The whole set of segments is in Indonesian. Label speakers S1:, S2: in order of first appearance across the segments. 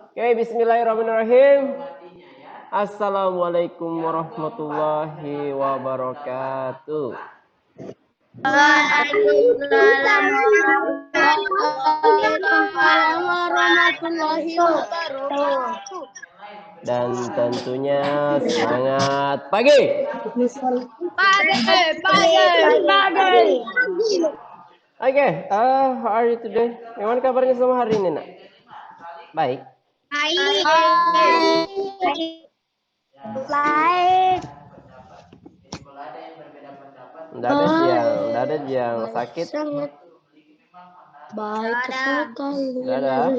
S1: Oke, bismillahirrahmanirrahim. Assalamualaikum warahmatullahi wabarakatuh.
S2: Waalaikumsalam warahmatullahi wabarakatuh.
S1: Dan tentunya semangat pagi.
S2: Pagi.
S1: Oke, how are you today? Gimana kabarnya sama hari ini, Nak? Baik.
S2: Baik.
S1: Nggak ada yang sakit.
S2: Sangat baik sekali.
S1: Nggak ada.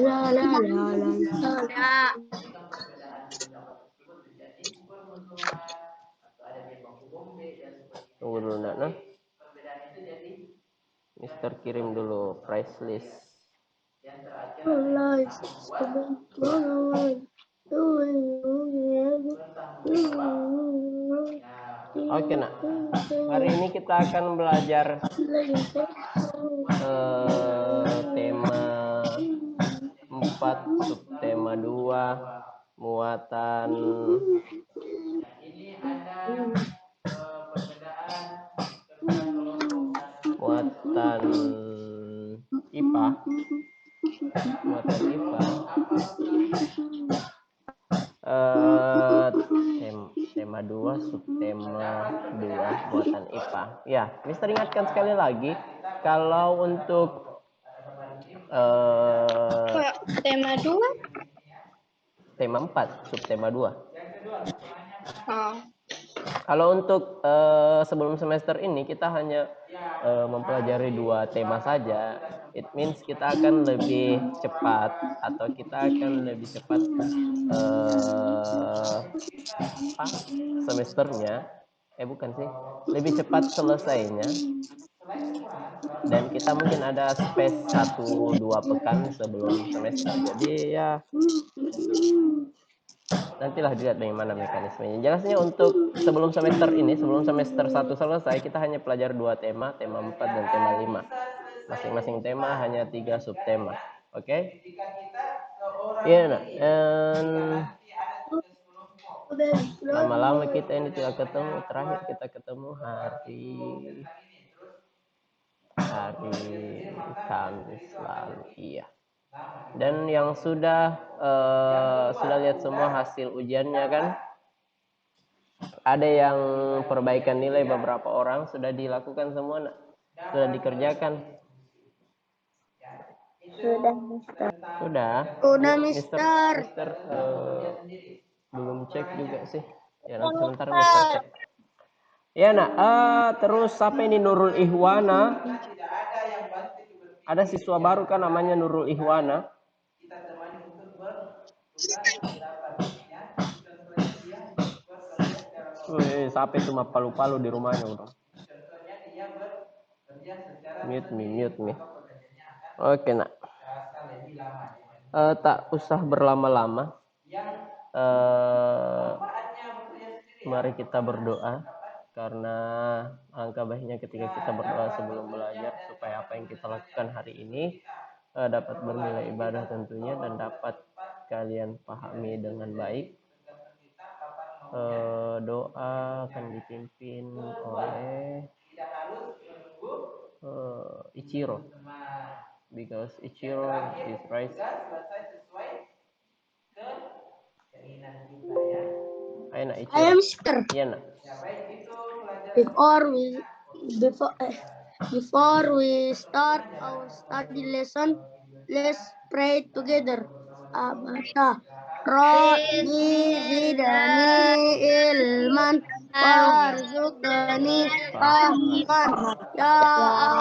S1: Tunggu dulu, Nak. Mister kirim dulu price list. Oke, Nak. Hari ini kita akan belajar tema 4, subtema 2, muatan IPA. Muatan IPA. Tema 2, subtema 2, muatan IPA. Ya, Mister ingatkan sekali lagi, kalau untuk
S2: Tema 2.
S1: tema 4, subtema 2.
S2: Oh.
S1: Kalau untuk sebelum semester ini kita hanya mempelajari 2 tema saja. It means kita akan lebih cepat, atau kita akan lebih cepat semesternya. Bukan sih, lebih cepat selesainya. Dan kita mungkin ada space 1-2 pekan sebelum semester. Jadi ya nantilah dilihat bagaimana mekanismenya. Jelasnya untuk sebelum semester ini, sebelum semester 1 selesai, kita hanya pelajar 2 tema 4 dan tema 5. Masing-masing tema hanya 3 subtema. Oke? Iya, nah. Lama-lama kita ini tidak ketemu. Terakhir kita ketemu hari Kamis lalu. Iya. Dan yang sudah lihat semua hasil ujiannya kan? Ada yang perbaikan nilai, beberapa orang sudah dilakukan semua, sudah dikerjakan. Sudah, Mister. Belum cek juga sih. Ya, nanti sebentar Mister cek. Ya, nak. Terus siapa ini? Nurul Ihwana. Ada siswa baru kan namanya Nurul Ihwana. Sampai cuma palu-palu di rumahnya udah. Mute me. Oke, nak. Tak usah berlama-lama. Mari kita berdoa, karena angka baiknya ketika kita berdoa sebelum belajar, supaya apa yang kita lakukan hari ini dapat bernilai ibadah tentunya, dan dapat kalian pahami dengan baik. Doa akan dipimpin oleh Ichiro, because Ichiro is right.
S2: I am Mister.
S1: Iya, nak.
S2: Before we start our study lesson, let's pray together. Abata Rabbi zidani ilman warzuqni fahman. Ya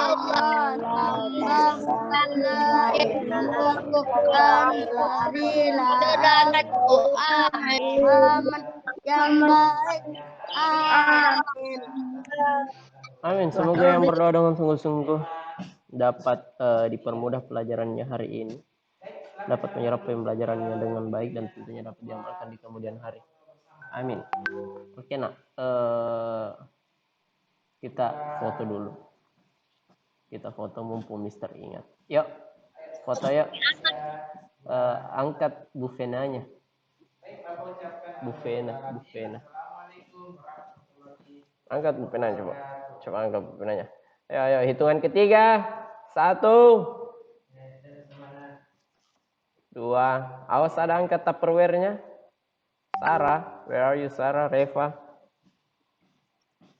S2: Allah, tambahkanlah ilmuku dan berilah pemahaman yang baik. Amin.
S1: Amin. Semoga yang berdoa dengan sungguh-sungguh dapat dipermudah pelajarannya hari ini, dapat menyerap pembelajarannya dengan baik, dan tentunya dapat diamalkan di kemudian hari. Amin. Oke, nak. Kita foto dulu. Kita foto mumpung Mister ingat. Yuk, foto yuk. angkat Bu Venanya. Bu Vena. Angkat Bu Venanya coba. Coba angkat Bu Venanya. Ayo, hitungan ketiga. 1, 2. Awas ada angkat Tupperware-nya. Sarah, where are you Sarah? Reva.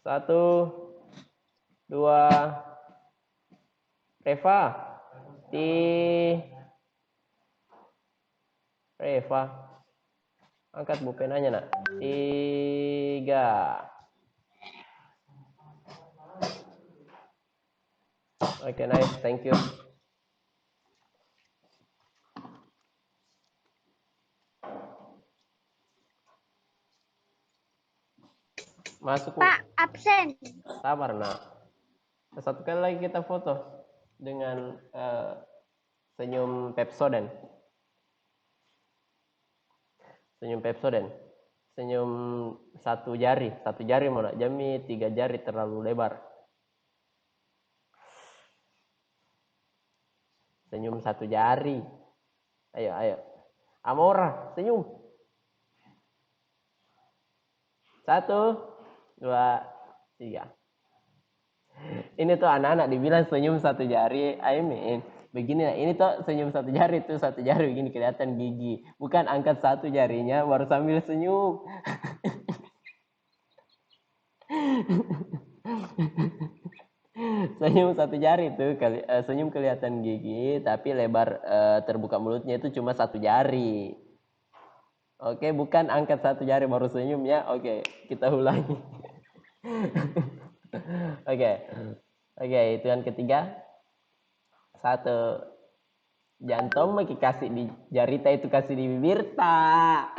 S1: 1, 2. Reva. Reva. Angkat Bu Venanya, Nak. 3. Oke, nice. Thank you. Masuk.
S2: Pak, absen.
S1: Sabar, Nak. Satu kali lagi kita foto dengan senyum Pepsodent. Senyum satu jari mau nak jami, 3 jari terlalu lebar. Senyum 1 jari. Ayo. Amora, senyum. 1, 2, 3. Ini tuh anak-anak dibilang senyum 1 jari. I mean, begini, ini tuh senyum 1 jari tuh 1 jari begini kelihatan gigi. Bukan angkat 1 jarinya baru sambil senyum. Senyum 1 jari itu senyum kelihatan gigi, tapi lebar terbuka mulutnya itu cuma 1 jari. Oke, bukan angkat 1 jari baru senyum ya. Oke, kita ulangi. Oke, itu yang ketiga. 1. Jantung mau kasih di jari itu kasih di bibir tak.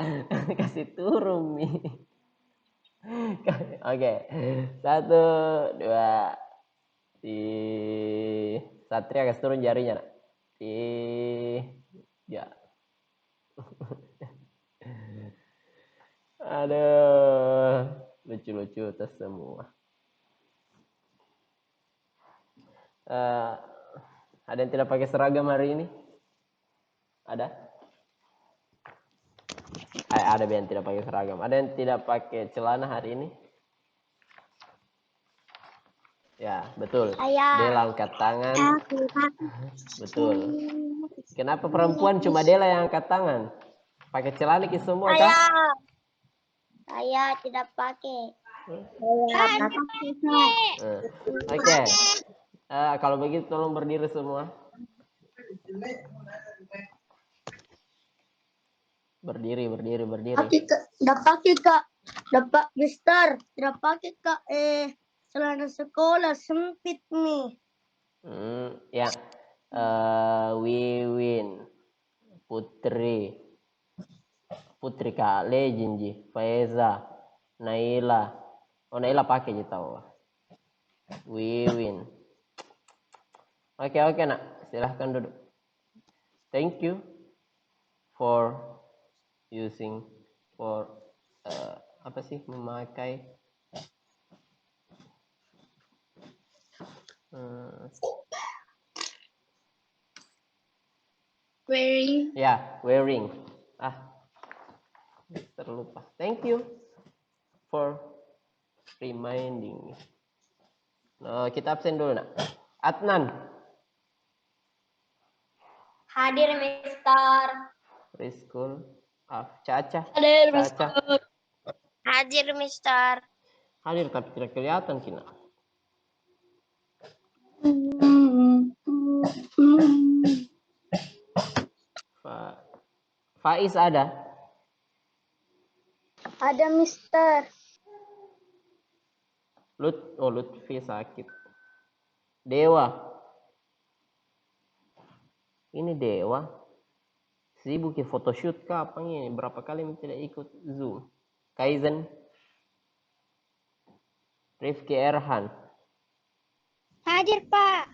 S1: Kasih turun nih. Oke. 1, 2. Satria kasih turun jarinya, Nak. 3. Aduh, lucu-lucu tes semua. Ada yang tidak pakai seragam hari ini? Ada? Ada yang tidak pakai seragam. Ada yang tidak pakai celana hari ini? Ya, betul. Dela angkat tangan. Betul. Kenapa perempuan cuma Dela yang angkat tangan? Pakai celana ke semua kan?
S2: Saya tidak pakai.
S1: Oke. Kalau begitu tolong berdiri semua. Berdiri.
S2: Tidak pakai Kak. Dapat Mister. Tidak pakai Kak. Celana sekolah sempit nih.
S1: Ya. Wiwin. Putri Kak Lejinji, Faeza, Naila. Oh, Naila pakai aja tahu. Wiwin. Oke, Nak. Silahkan duduk. Thank you for using memakai
S2: Wearing.
S1: Ya, wearing. Terlupa. Thank you for reminding me. Nah, kita absen dulu, Nak. Adnan.
S2: Hadir, Mister.
S1: Preschool. Caca.
S2: Hadir,
S1: Mister.
S2: Hadir, Mister.
S1: Hadir tapi tidak kelihatan kina. Faiz ada?
S2: Ada, Mister.
S1: Lutfi sakit. Dewa. Ini Dewa. Sibuk ya photoshoot kapan ini? Berapa kali tidak ikut Zoom? Kaizen. Rifki Erhan.
S2: Hadir, Pak.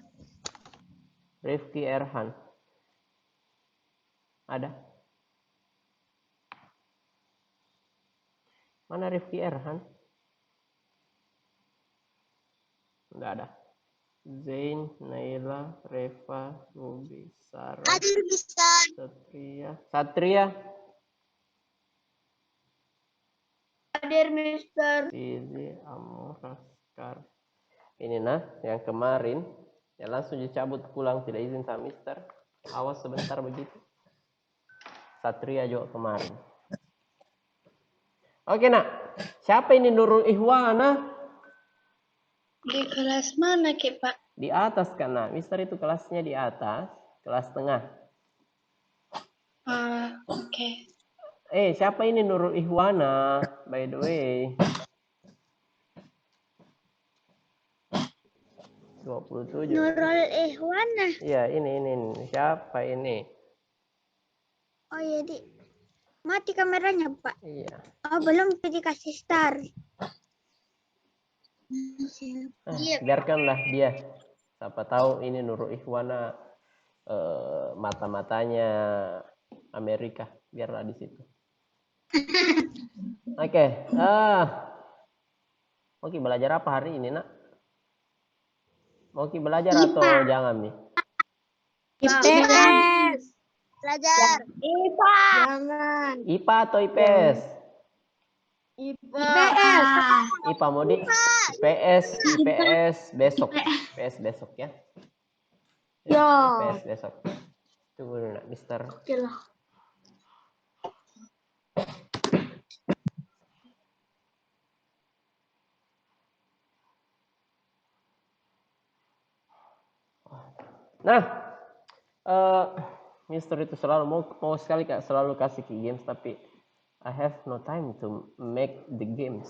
S1: Rifki Erhan. Ada? Mana Rifki Erhan? Enggak ada. Zain, Naila, Reva, Ruby, Sarah,
S2: Hadir, Mister.
S1: Satria,
S2: Hadir, Mister.
S1: Fizi, Amor, Raskar. Ini nah, yang kemarin ya langsung dicabut pulang, tidak izin sama Mister. Awas sebentar begitu. Satria juga kemarin. Oke nak, siapa ini Nurul Ihwana?
S2: Di kelas mana, Pak?
S1: Di atas kan nak, Mister itu kelasnya di atas, kelas tengah.
S2: Oke.
S1: Siapa ini Nurul Ihwana? By the way. 27.
S2: Nurul Ihwana.
S1: Iya, ini. Siapa ini?
S2: Oh iya, Di. Mati kameranya, Pak.
S1: Iya.
S2: Oh, belum dikasih star.
S1: Biarkanlah dia. Siapa tahu ini Nurul Ihwana mata-matanya Amerika. Biarlah di situ. Oke. Mau belajar apa hari ini, nak? Mau belajar atau jangan nih?
S2: IPS. Belajar. IPA. Jangan.
S1: IPA atau IPS?
S2: IPS.
S1: IPA mau di IPS besok. IPS besok ya.
S2: Ya.
S1: IPS besok. Tunggu dulu, nak, Mister.
S2: Oke lah.
S1: Nah, Mister itu selalu mau sekali Kak selalu kasih ke games, tapi I have no time to make the games.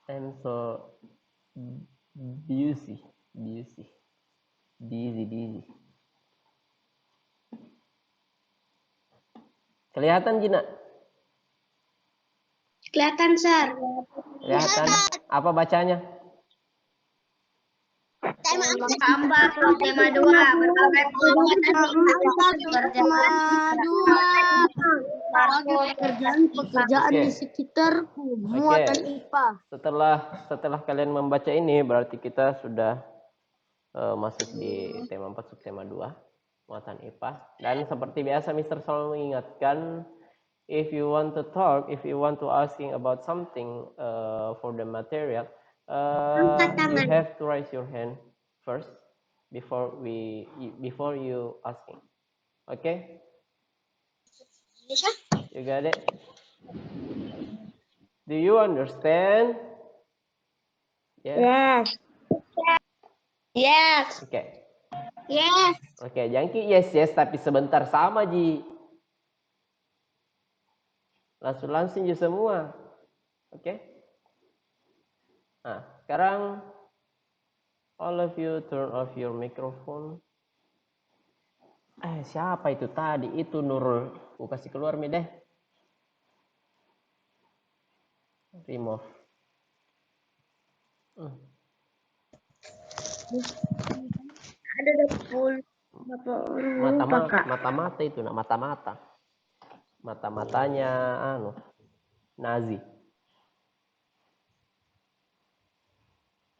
S1: I'm so busy. Kelihatan Gina?
S2: Kelihatan, Sir.
S1: Kelihatan. Apa bacanya?
S2: Tema 4, tema 2, berbagai pekerjaan di sekitar muatan IPA.
S1: Setelah kalian membaca ini, berarti kita sudah masuk di tema 4 subtema 2, muatan IPA. Dan seperti biasa Mister selalu mengingatkan, if you want to talk, if you want to asking about something for the material, you have to raise your hand first before you asking. Okay? You got it? Do you understand?
S2: Yes. Yes.
S1: Okay.
S2: Yes.
S1: Oke, Jangki yes, tapi sebentar sama Ji. Langsung aja semua. Oke? Nah, sekarang all of you turn off your microphone. Siapa itu tadi? Itu Nurul. Aku kasih keluar mi deh. Remove.
S2: Ada 20
S1: Mata-mata itu, nak mata-mata. Mata-matanya Nazi.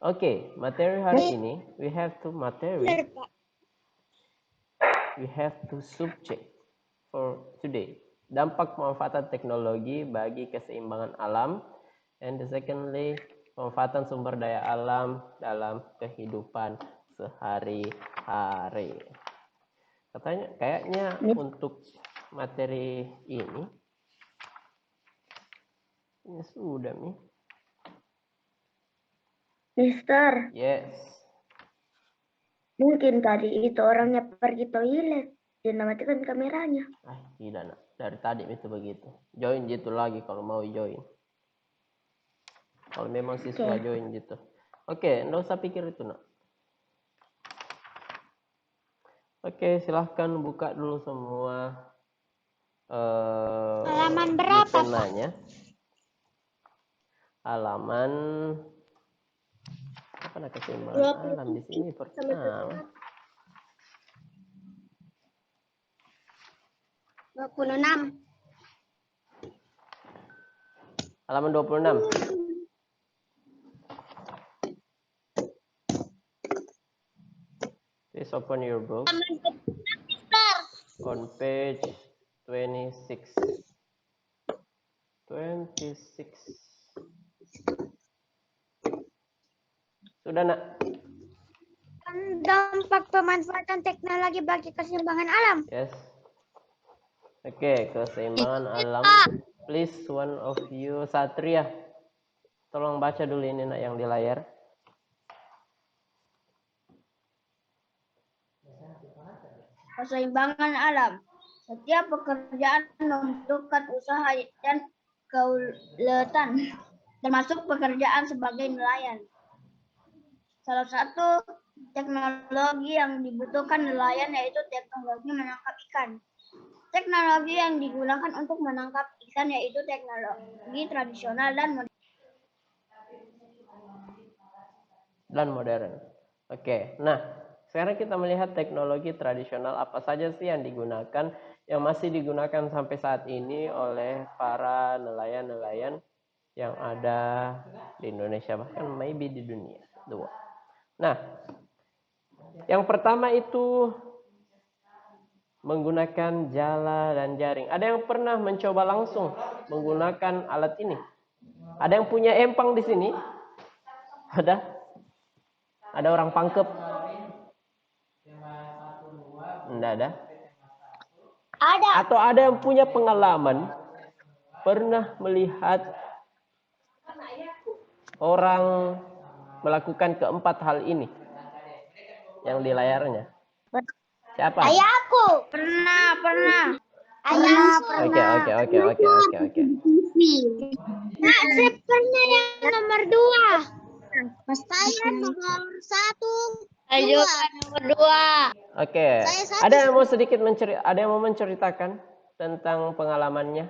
S1: Oke, materi hari ini we have two materi. We have two subject for today. Dampak pemanfaatan teknologi bagi keseimbangan alam, and the secondly, pemanfaatan sumber daya alam dalam kehidupan sehari-hari. Kayaknya untuk materi ini ya sudah nih.
S2: Mister.
S1: Yes.
S2: Mungkin tadi itu orangnya pergi toilet. Dia matikan kameranya.
S1: Tidak nak. Dari tadi itu begitu. Join gitu lagi kalau mau join. Kalau memang siswa join gitu. Oke, nggak usah pikir itu nak. Oke, silahkan buka dulu semua.
S2: Halaman berapa?
S1: Penanya. Halaman apa nak keseimbangan alam di sini pertama.
S2: 26.
S1: Halaman 26. Please open your book on page 26. 26. Sudah, Nak?
S2: Dampak pemanfaatan teknologi bagi keseimbangan alam.
S1: Yes. Oke, keseimbangan alam. Please, one of you, Satria. Tolong baca dulu ini, Nak, yang di layar.
S2: Keseimbangan alam. Setiap pekerjaan membutuhkan usaha dan keuletan, termasuk pekerjaan sebagai nelayan. Salah satu teknologi yang dibutuhkan nelayan yaitu teknologi menangkap ikan. Teknologi yang digunakan untuk menangkap ikan yaitu teknologi tradisional
S1: dan modern. Oke, nah sekarang kita melihat teknologi tradisional apa saja sih yang digunakan, yang masih digunakan sampai saat ini oleh para nelayan-nelayan yang ada di Indonesia, bahkan maybe di dunia. Nah, yang pertama itu menggunakan jala dan jaring. Ada yang pernah mencoba langsung menggunakan alat ini? Ada yang punya empang di sini? Ada? Ada orang pangkep? Enggak ada?
S2: Ada.
S1: Atau ada yang punya pengalaman pernah melihat orang melakukan keempat hal ini yang di layarnya? Siapa?
S2: Ayahku. Pernah. Ayahku.
S1: Oke.
S2: Nah, saya pernah yang nomor 2. Saya nomor 1. Ayo nomor 2.
S1: Oke. Ada yang mau sedikit menceritakan tentang pengalamannya?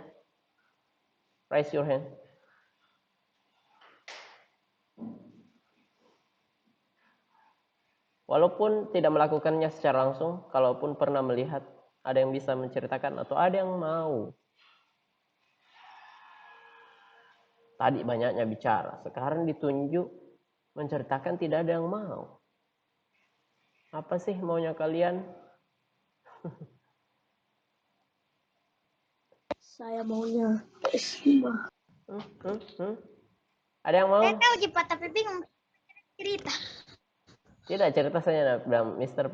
S1: Raise your hand. Walaupun tidak melakukannya secara langsung, kalaupun pernah melihat, ada yang bisa menceritakan atau ada yang mau? Tadi banyaknya bicara, sekarang ditunjuk menceritakan, tidak ada yang mau. Apa sih maunya kalian?
S2: Saya maunya
S1: Ada yang mau?
S2: Saya tahu Jipat, tapi bingung cerita.
S1: Tidak, cerita saya bilang, Mister,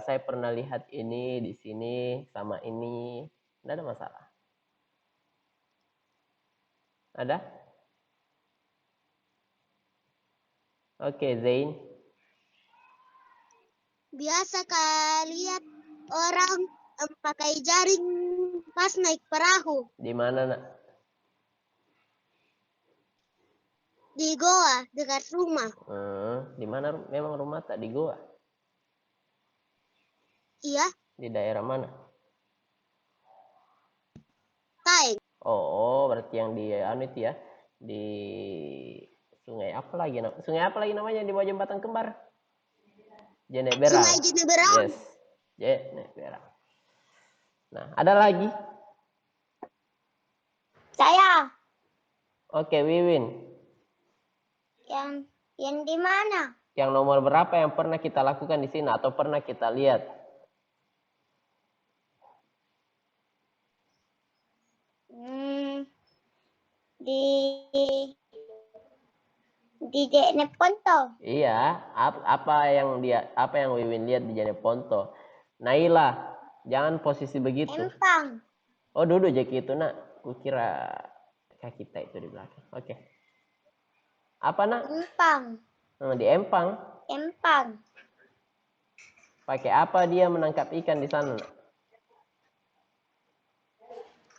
S1: saya pernah lihat ini di sini sama ini. Tidak ada masalah. Ada? Oke, Zain.
S2: Biasa lihat orang pakai jaring pas naik perahu
S1: Di mana, Nak?
S2: di goa dekat rumah.
S1: Di mana memang rumah tak di goa?
S2: Iya,
S1: Di daerah mana?
S2: Taeng.
S1: Oh, berarti yang di itu ya, di sungai apa lagi namanya di bawah jembatan kembar? Jeneberang.
S2: Sungai Jeneberang.
S1: Yes, Jeneberang. Nah, ada lagi?
S2: Saya.
S1: Oke, Wiwin.
S2: Yang di mana?
S1: Yang nomor berapa yang pernah kita lakukan di sini atau pernah kita lihat?
S2: Di Jeneponto.
S1: Iya, apa yang Wiwin lihat di Jeneponto? Naila, jangan posisi begitu.
S2: Empang.
S1: Oh, duduk aja gitu, Nak. Kukira kita itu di belakang. Oke. Apa, Nak?
S2: Empang.
S1: Di empang.
S2: Empang.
S1: Pakai apa dia menangkap ikan di sana, Nak?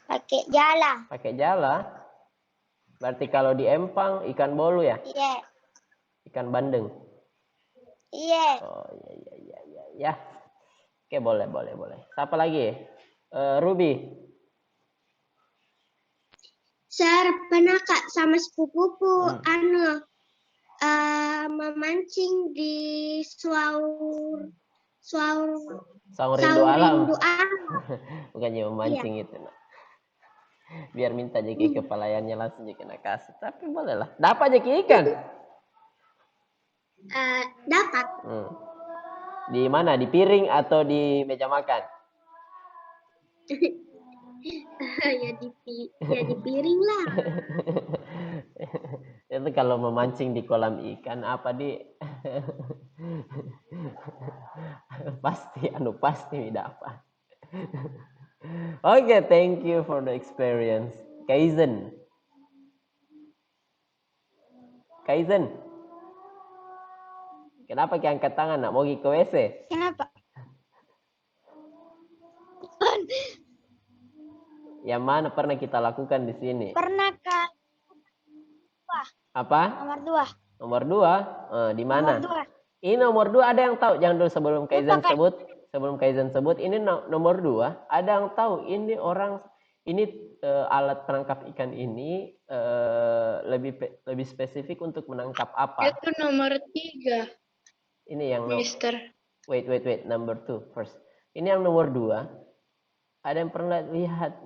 S2: Pakai jala.
S1: Pakai jala. Berarti kalau di empang ikan bolu ya?
S2: Iya.
S1: Ikan bandeng.
S2: Iya.
S1: Oh, iya. Oke, boleh. Siapa lagi? Ruby.
S2: Saya pernah Kak sama sepupuku memancing di saung
S1: rindu alam. Bukannya memancing itu, Nak. Biar minta jadi kepalayannya langsung jadi kena kasih. Tapi bolehlah. Dapat jadi ikan.
S2: Dapat.
S1: Di mana? Di piring atau di meja makan?
S2: Ya di piring lah.
S1: Itu kalau memancing di kolam ikan apa di pasti pasti dapat. Oke, thank you for the experience. Kaizen. Kaizen. Kenapa kayak angkat tangan nak mau pergi ke WC?
S2: Kenapa?
S1: Yang mana pernah kita lakukan di sini?
S2: Pernah Kak?
S1: Apa?
S2: Nomor 2.
S1: Nomor 2? Di mana?
S2: Nomor 2.
S1: Ini nomor 2 ada yang tahu? Jangan dulu sebelum Kaizen
S2: Kak.
S1: sebut. Sebelum Kaizen sebut, ini nomor 2. Ada yang tahu? Ini orang, ini alat penangkap ikan ini lebih spesifik untuk menangkap apa?
S3: Itu nomor 3,
S1: Ini yang
S3: Mister.
S1: Wait. Number 2 first. Ini yang nomor 2. Ada yang pernah lihat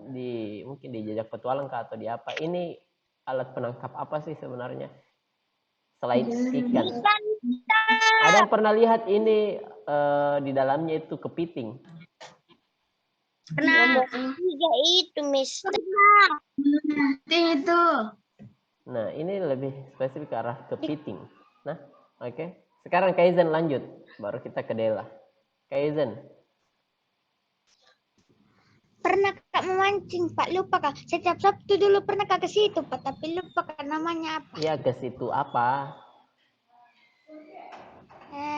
S1: mungkin di jejak petualang atau di apa? Ini alat penangkap apa sih sebenarnya? Selain ikan. Ada yang pernah lihat ini di dalamnya itu kepiting?
S2: Nomor 3 itu Mister. Itu.
S1: Nah, ini lebih spesifik ke arah kepiting. Nah, oke. Sekarang Kaizen lanjut. Baru kita ke Dela. Kaizen.
S2: Pernah Kak memancing, Pak. Lupa Kak. Setiap Sabtu dulu pernah Kak ke situ, Pak. Tapi lupa Kak namanya apa.
S1: Iya, ke situ apa?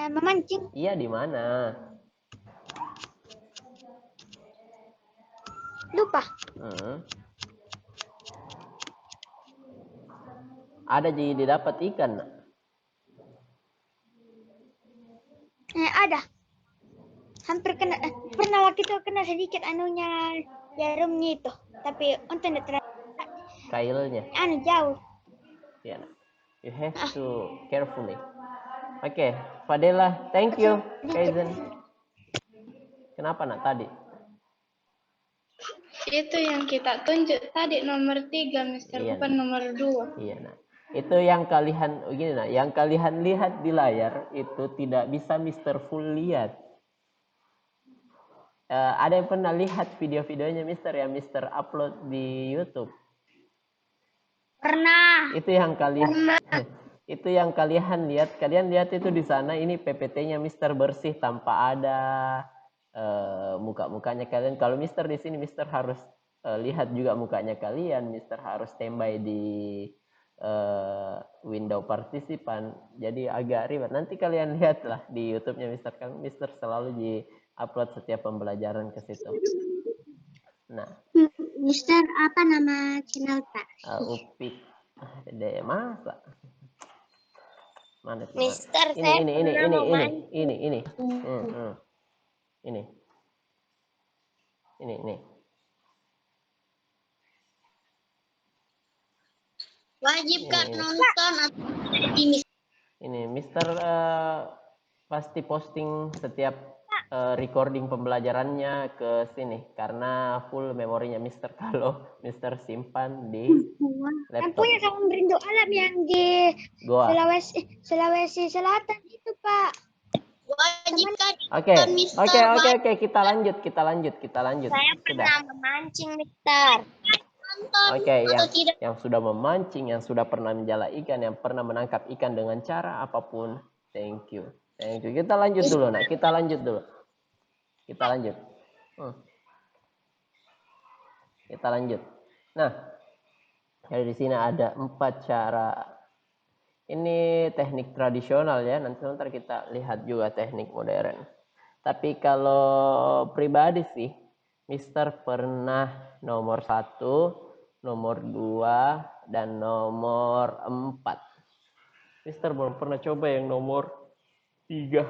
S2: Memancing.
S1: Iya, di mana?
S2: Lupa.
S1: Ada jadi didapat ikan.
S2: Ada. Hampir kena. Pernah waktu itu kena sedikit anunya jarumnya itu. Tapi untuk tidak terlalu.
S1: Kailnya.
S2: Jauh.
S1: Ya, you have to carefully. Oke, Fadela, thank you, Kaizen. Kenapa nak tadi?
S3: Itu yang kita tunjuk tadi nomor 3, Mister,
S1: Iya,
S3: bukan nomor 2.
S1: Iya, nak. Itu yang kalian begini, nak. Yang kalian lihat di layar itu tidak bisa Mister full lihat. Ada yang pernah lihat video-videonya Mister yang Mister upload di YouTube?
S2: Pernah.
S1: Itu yang kalian itu yang kalian lihat. Kalian lihat itu di sana ini PPT-nya Mister bersih tanpa ada muka-mukanya kalian. Kalau Mister di sini Mister harus lihat juga mukanya kalian. Mister harus standby di window partisipan. Jadi agak ribet. Nanti kalian lihatlah di YouTube-nya Mister. Kan Mister selalu di upload setiap pembelajaran ke situ. Nah,
S2: Mister apa nama channel Pak?
S1: Upik. Deh masa? Mana sih?
S2: Mister,
S1: Ini. Ini.
S2: Wajib Kak nonton
S1: ini Mister pasti posting setiap recording pembelajarannya ke sini karena full memorinya Mister kalau Mister simpan di laptop.
S2: Punya kawan Rindu Alam yang di
S1: Goa.
S2: Sulawesi Selatan itu Pak. Wajib Kak.
S1: Oke, kita lanjut.
S2: Saya pernah memancing Mister.
S1: Oke, yang sudah memancing, yang sudah pernah menjala ikan, yang pernah menangkap ikan dengan cara apapun. Thank you. Kita lanjut dulu, nak. Kita lanjut. Nah, di sini ada 4 cara. Ini teknik tradisional ya. Nanti kita lihat juga teknik modern. Tapi kalau pribadi sih, Mister pernah nomor 1, nomor 2, dan nomor 4. Mister belum pernah coba yang nomor 3.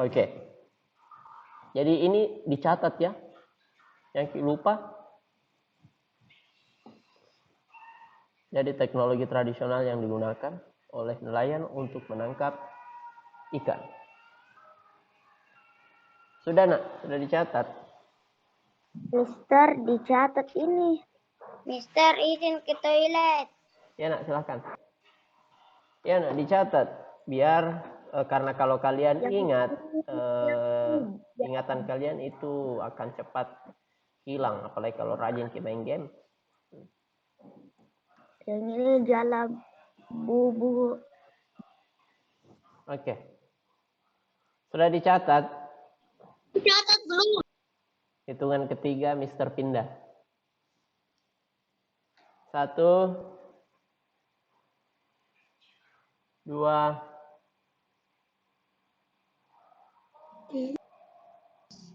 S1: Oke. Jadi ini dicatat ya. Yang lupa. Jadi teknologi tradisional yang digunakan oleh nelayan untuk menangkap ikan. Sudah nak? Sudah dicatat?
S2: Mister dicatat ini. Mister izin ke toilet.
S1: Ya nak, silakan. Ya nak, dicatat biar karena kalau kalian
S2: Yang
S1: ingat,
S2: yang-
S1: ingatan kalian itu akan cepat hilang, apalagi kalau rajin main game.
S2: Yang ini dalam bubu.
S1: Oke. Sudah dicatat?
S2: Catat belum.
S1: Hitungan ketiga, Mister pindah. 1, 2,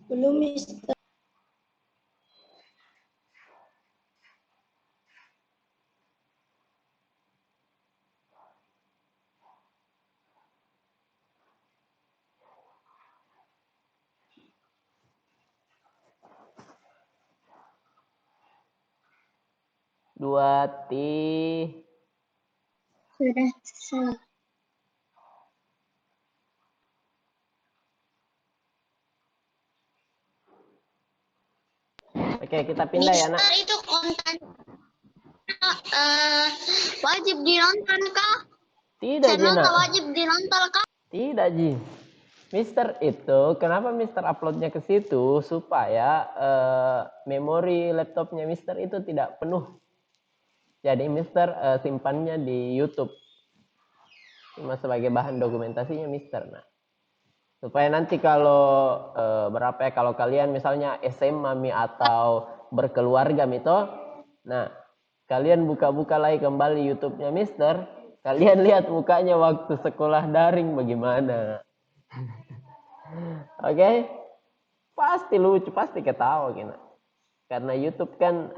S3: Belum, Mister.
S1: dua,
S2: Sudah selesai.
S1: Oke, kita pindah ya, Nak.
S2: Itu konten wajib dinonton kah?
S1: Tidak, Ji, Nak.
S2: Wajib dinonton kah?
S1: Tidak, Ji. Mister itu, kenapa Mister uploadnya ke situ? Supaya memori laptopnya Mister itu tidak penuh. Jadi Mister simpannya di YouTube. Cuma sebagai bahan dokumentasinya Mister. Nah, supaya nanti kalau berapa ya, kalau kalian misalnya SMA mi atau berkeluarga mito, nah kalian buka-buka lagi kembali YouTube-nya Mister, kalian lihat mukanya waktu sekolah daring bagaimana. Oke? Pasti lucu, pasti ketawa gitu. Karena YouTube kan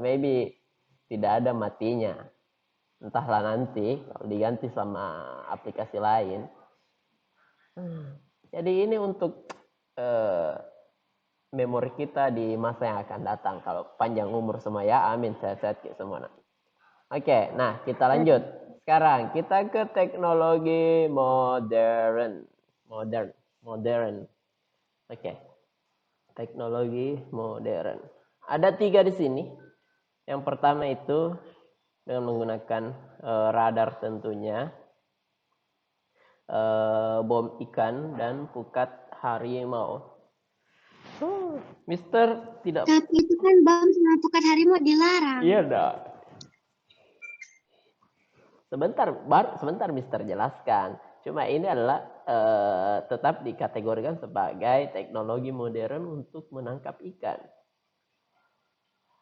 S1: maybe tidak ada matinya. Entahlah nanti kalau diganti sama aplikasi lain. Jadi ini untuk memori kita di masa yang akan datang. Kalau panjang umur semua ya, amin, sehat-sehat semua. Oke, nah kita lanjut. Sekarang kita ke teknologi modern. Oke, teknologi modern. Ada 3 di sini. Yang pertama itu dengan menggunakan radar tentunya, bom ikan dan pukat harimau. Mister tidak.
S2: Tapi itu kan bom sama pukat harimau dilarang.
S1: Iya dah. Sebentar Mister jelaskan. Cuma ini adalah tetap dikategorikan sebagai teknologi modern untuk menangkap ikan.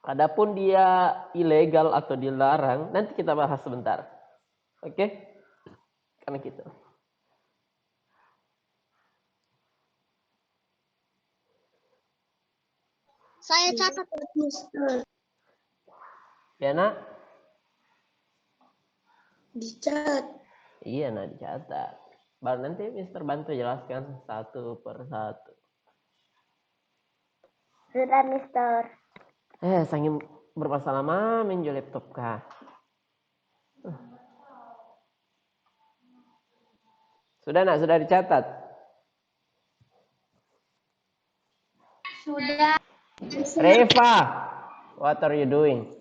S1: Adapun dia ilegal atau dilarang, nanti kita bahas sebentar. Oke? Karena gitu.
S2: Saya catat Mister.
S1: Ya, Nak?
S3: Dicat.
S1: Iya, Nak, dicatat. Baru nanti Mister bantu jelaskan satu per satu.
S2: Sudah Mister.
S1: Sangin bermasalah mah menjual laptop kah? Sudah, Nak? Sudah dicatat?
S2: Sudah.
S1: Reva, what are you doing?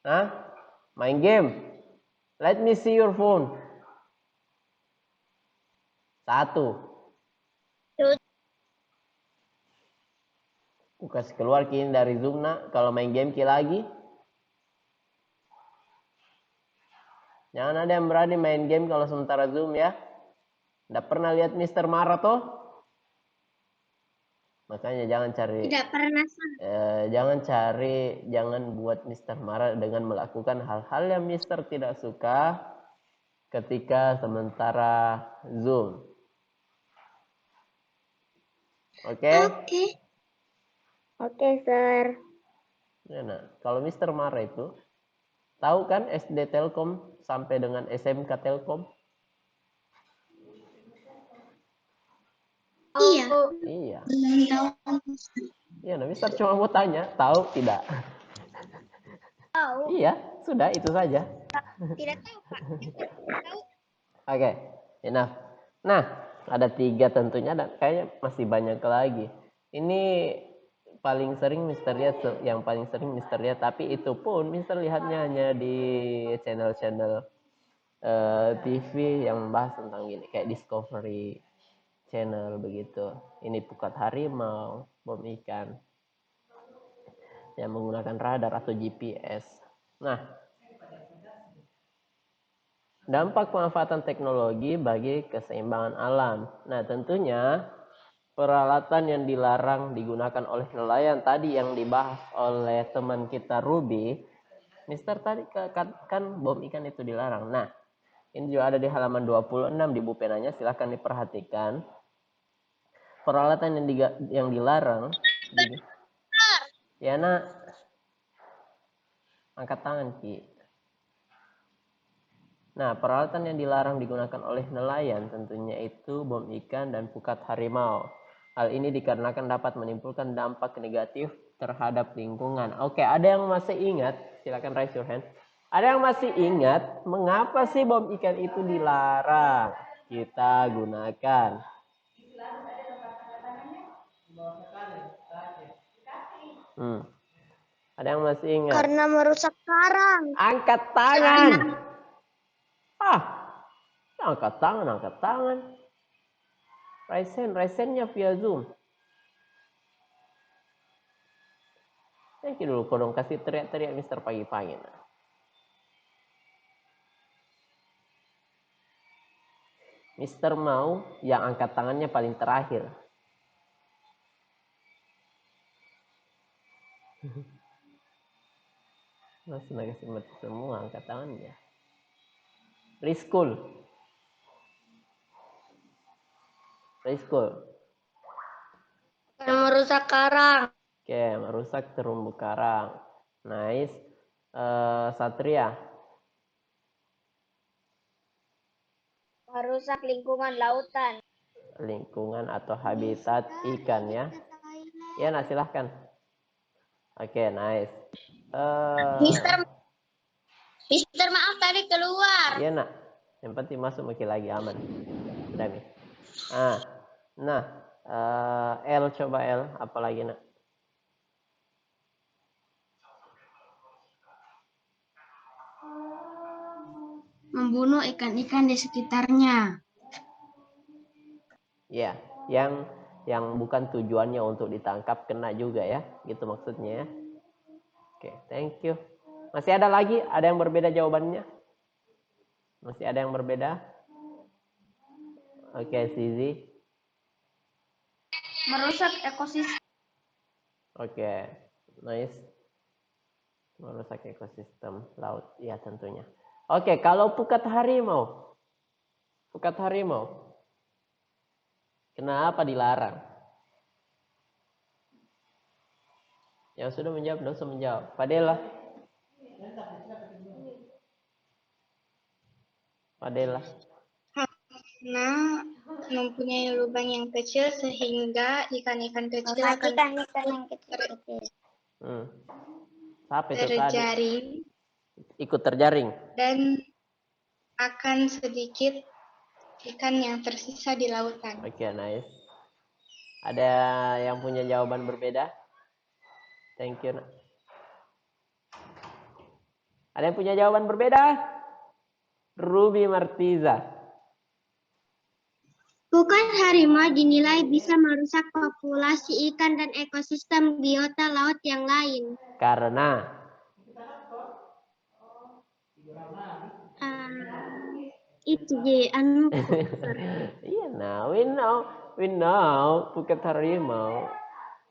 S1: Hah? Main game? Let me see your phone. 1. Aku kasih keluar kini dari Zoom, Nak. Kalau main game lagi. Jangan ada yang berani main game kalau sementara Zoom ya. Nggak pernah lihat Mister marah toh? Makanya jangan cari.
S2: Tidak pernah.
S1: Jangan buat Mister marah dengan melakukan hal-hal yang Mister tidak suka ketika sementara Zoom. Oke?
S2: Oke, Sir.
S1: Ya, nah, kalau Mister marah itu, tahu kan SD Telkom sampai dengan SMK Telkom?
S2: Iya.
S1: Iya.
S2: Belum tahu.
S1: Iya, nah, Mister cuma mau tanya, tahu tidak?
S2: Tahu.
S1: Iya, sudah itu saja.
S2: Tidak tahu, Pak. Tahu.
S1: Oke, enough. Nah, ada 3 tentunya, dan kayaknya masih banyak lagi. Ini paling sering Mister lihat, yang paling sering Mister lihat, tapi itu pun Mister lihatnya hanya di channel-channel TV yang membahas tentang gini kayak Discovery Channel begitu. Ini pukat harimau, bom ikan yang menggunakan radar atau GPS. Nah, dampak pemanfaatan teknologi bagi keseimbangan alam. Nah, tentunya peralatan yang dilarang digunakan oleh nelayan tadi yang dibahas oleh teman kita Ruby. Mister tadi kan bom ikan itu dilarang. Nah, ini juga ada di halaman 26 di buku penanya, silahkan diperhatikan. Peralatan yang dilarang. Ya nak, angkat tangan Ki. Nah, peralatan yang dilarang digunakan oleh nelayan tentunya itu bom ikan dan pukat harimau. Hal ini dikarenakan dapat menimbulkan dampak negatif terhadap lingkungan. Oke, ada yang masih ingat? Silakan raise your hand. Ada yang masih ingat mengapa sih bom ikan itu dilarang kita gunakan? Ada yang masih ingat?
S2: Karena merusak karang.
S1: Angkat tangan. Angkat tangan. Raise hand-nya via Zoom. Thank you dulu, kodong kasih teriak-teriak Mister pagi-pagi. Mister mau yang angkat tangannya paling terakhir. Masih naga semua angkat tangannya. Riskul.
S2: Merusak karang.
S1: Oke, merusak terumbu karang. Nice. Satria.
S2: Merusak lingkungan lautan.
S1: Lingkungan atau habitat ikan ya. Ya, nah silahkan. Oke, nice.
S2: Mister maaf tadi keluar.
S1: Iya nak. Yang penting masuk makin lagi aman. Udah nih. Nah, L coba L, apalagi nak?
S2: Membunuh ikan-ikan di sekitarnya.
S1: Ya, yang bukan tujuannya untuk ditangkap kena juga ya, gitu maksudnya ya. Oke, thank you. Masih ada lagi? Ada yang berbeda jawabannya? Masih ada yang berbeda? Oke, Sizi.
S2: Merusak ekosistem.
S1: Oke, nice. Merusak ekosistem laut, ya tentunya. Oke, kalau pukat harimau. Kenapa dilarang? Yang sudah menjawab, dosa menjawab. Padela.
S3: Karena mempunyai lubang yang kecil sehingga ikan-ikan kecil akan terjaring.
S1: Ikut terjaring.
S3: Dan akan sedikit ikan yang tersisa di lautan.
S1: Oke, nice. Ada yang punya jawaban berbeda? Thank you. Ada yang punya jawaban berbeda? Ruby Martiza.
S2: Pukat harimau dinilai bisa merusak populasi ikan dan ekosistem biota laut yang lain.
S1: Karena
S2: itu je anu.
S1: Iya, nah, we know pukat harimau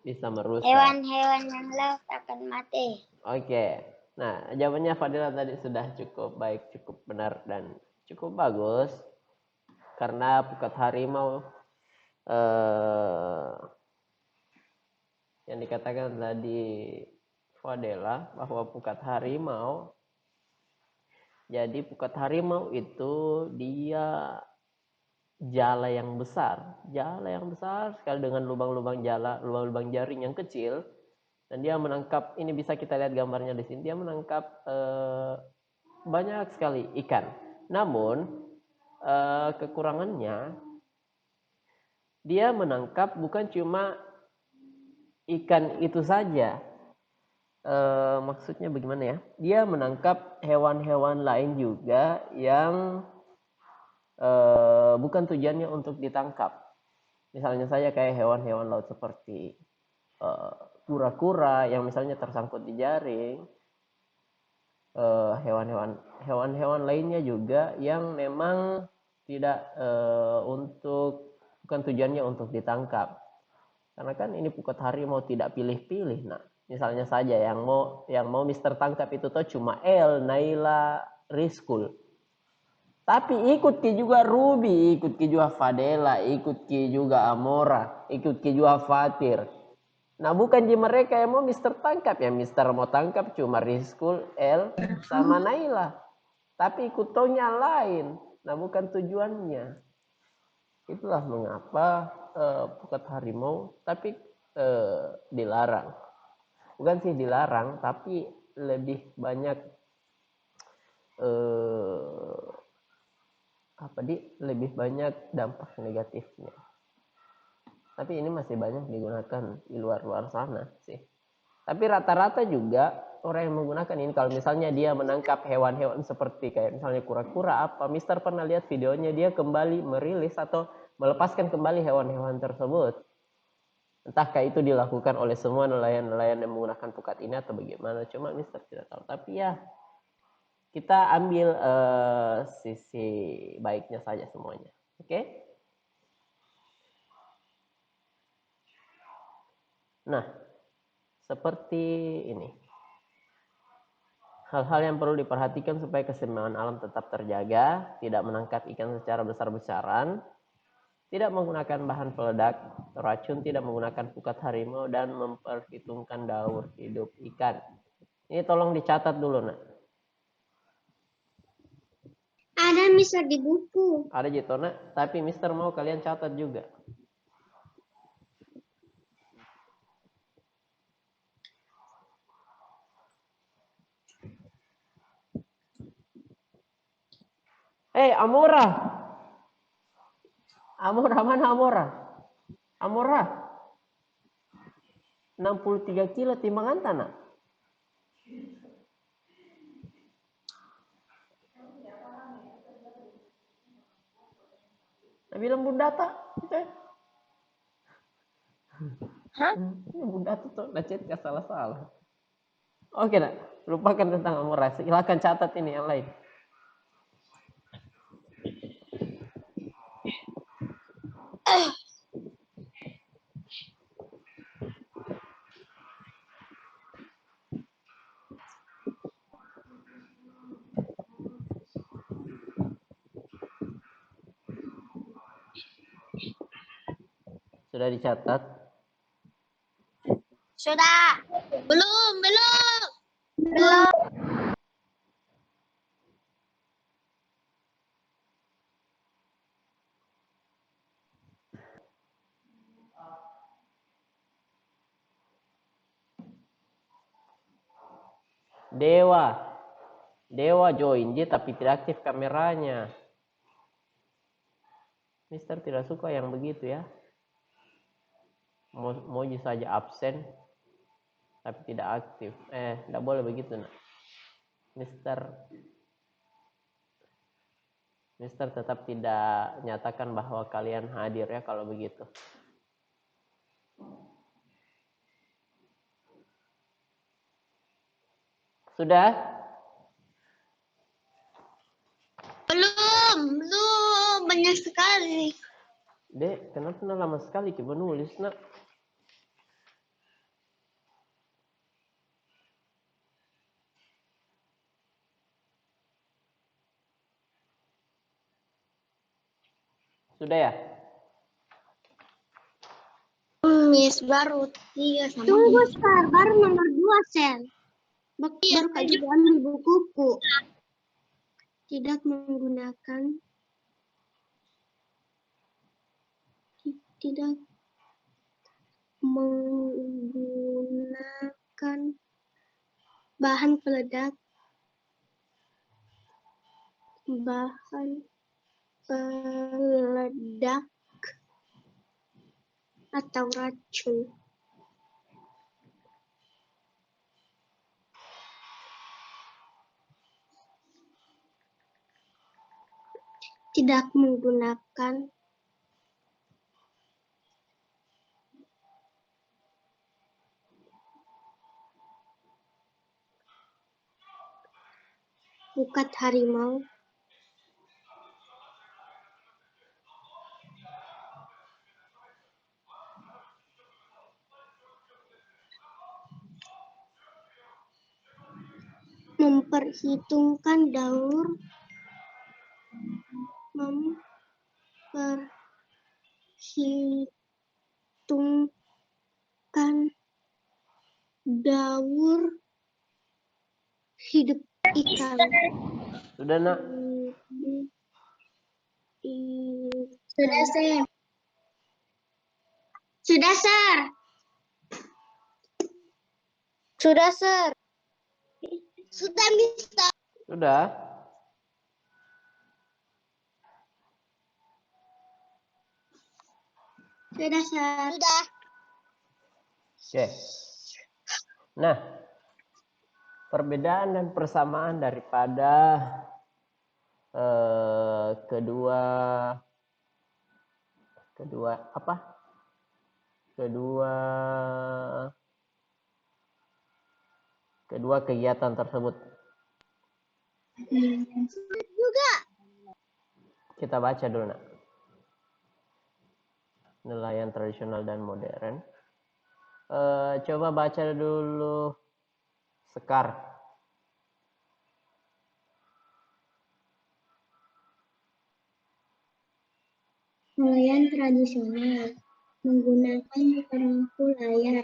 S1: bisa merusak.
S2: Hewan-hewan yang laut akan mati.
S1: Oke. Nah, jawabannya Fadila tadi sudah cukup baik, cukup benar dan cukup bagus. Karena pukat harimau yang dikatakan tadi Fadila bahwa pukat harimau, jadi pukat harimau itu dia jala yang besar sekali dengan lubang-lubang jaring yang kecil, dan dia menangkap, ini bisa kita lihat gambarnya di sini, dia menangkap banyak sekali ikan. Namun kekurangannya dia menangkap bukan cuma ikan itu saja, maksudnya bagaimana ya? Dia menangkap hewan-hewan lain juga yang bukan tujuannya untuk ditangkap. Misalnya saja kayak hewan-hewan laut seperti kura-kura yang misalnya tersangkut di jaring, hewan-hewan lainnya juga yang memang tidak untuk bukan tujuannya untuk ditangkap. Karena kan ini pukat harimau tidak pilih-pilih. Nah, misalnya saja yang mau Mister tangkap itu tuh cuma El, Naila, Rizkul. Tapi ikut ke juga Ruby, ikut ke juga Fadela, ikut ke juga Amora, ikut ke juga Fatir. Nah, bukan di mereka yang mau Mister tangkap. Ya Mister mau tangkap cuma Rizkul, El, sama Naila. Tapi ikut tonya lain. Nah, bukan tujuannya. Itulah mengapa pukat harimau tapi dilarang. Bukan sih dilarang, tapi lebih banyak lebih banyak dampak negatifnya. Tapi ini masih banyak digunakan di luar-luar sana sih. Tapi rata-rata juga orang yang menggunakan ini, kalau misalnya dia menangkap hewan-hewan seperti kayak misalnya kura-kura apa, Mister pernah lihat videonya dia kembali merilis atau melepaskan kembali hewan-hewan tersebut. Entahkah itu dilakukan oleh semua nelayan-nelayan yang menggunakan pukat ini atau bagaimana, cuma Mister tidak tahu. Tapi ya kita ambil sisi baiknya saja semuanya. Oke? Nah, seperti ini. Hal-hal yang perlu diperhatikan supaya keseimbangan alam tetap terjaga, tidak menangkap ikan secara besar-besaran, tidak menggunakan bahan peledak, racun, tidak menggunakan pukat harimau, dan memperhitungkan daur hidup ikan. Ini tolong dicatat dulu, nak.
S3: Ada Mister di buku.
S1: Ada Jitona, tapi Mister mau kalian catat juga. Amora. Amora mana Amora? Amora. 63 kilo timbangan tanah. Nah, bilang Bunda tak?
S2: Hah?
S1: Bunda tuh lecet gak salah-salah. Oke, nak. Lupakan tentang Amora. Silakan catat ini yang lain. Sudah dicatat?
S2: Sudah.
S3: Belum.
S2: Belum.
S1: Dewa join dia tapi tidak aktif kameranya. Mister tidak suka yang begitu ya. Mau saja absen tapi tidak aktif. Tidak boleh begitu, nak. Mister tetap tidak nyatakan bahwa kalian hadir ya kalau begitu. Sudah?
S3: Belum. Banyak sekali.
S1: Dek, kenapa lama sekali coba nulis, nak? Sudah ya?
S3: Miss baru 3 sama
S2: Tunggu, Star. Baru nomor 2, Sel.
S3: Iya,
S2: Baru Kak juga ambil bukuku. Tidak menggunakan bahan peledak atau racun.
S3: Tidak menggunakan. Pukat harimau. Memperhitungkan daur. Memperhitungkan daur hidup ikan.
S1: Sudah, Nak?
S3: Sudah, Sir. Sudah, Sir. Sudah, Sir. Sudah, Mister.
S1: Sudah?
S3: Sudah, Sir. Sudah.
S1: Oke. Nah, perbedaan dan persamaan daripada kedua apa? Kedua kegiatan tersebut.
S3: Juga.
S1: Kita baca dulu, Nak. Nelayan tradisional dan modern. Coba baca dulu Sekar.
S3: Nelayan tradisional menggunakan perahu layar,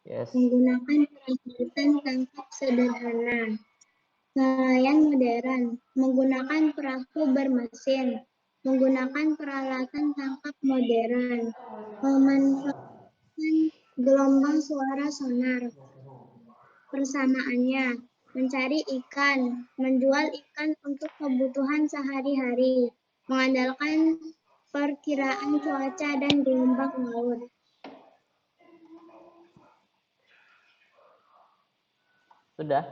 S1: Yes.
S3: menggunakan peralatan tangkap sederhana. Nelayan modern menggunakan perahu bermesin, menggunakan peralatan tangkap modern, memanfaatkan gelombang suara sonar. Persamaannya, mencari ikan, menjual ikan untuk kebutuhan sehari-hari, mengandalkan perkiraan cuaca dan gelombang laut.
S1: Sudah?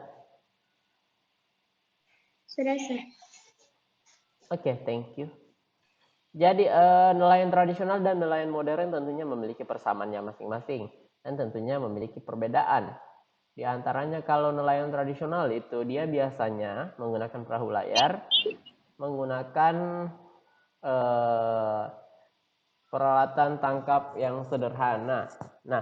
S3: Sudah, Sir.
S1: Oke, thank you. Jadi nelayan tradisional dan nelayan modern tentunya memiliki persamaannya masing-masing dan tentunya memiliki perbedaan. Di antaranya kalau nelayan tradisional itu dia biasanya menggunakan perahu layar, menggunakan peralatan tangkap yang sederhana. Nah,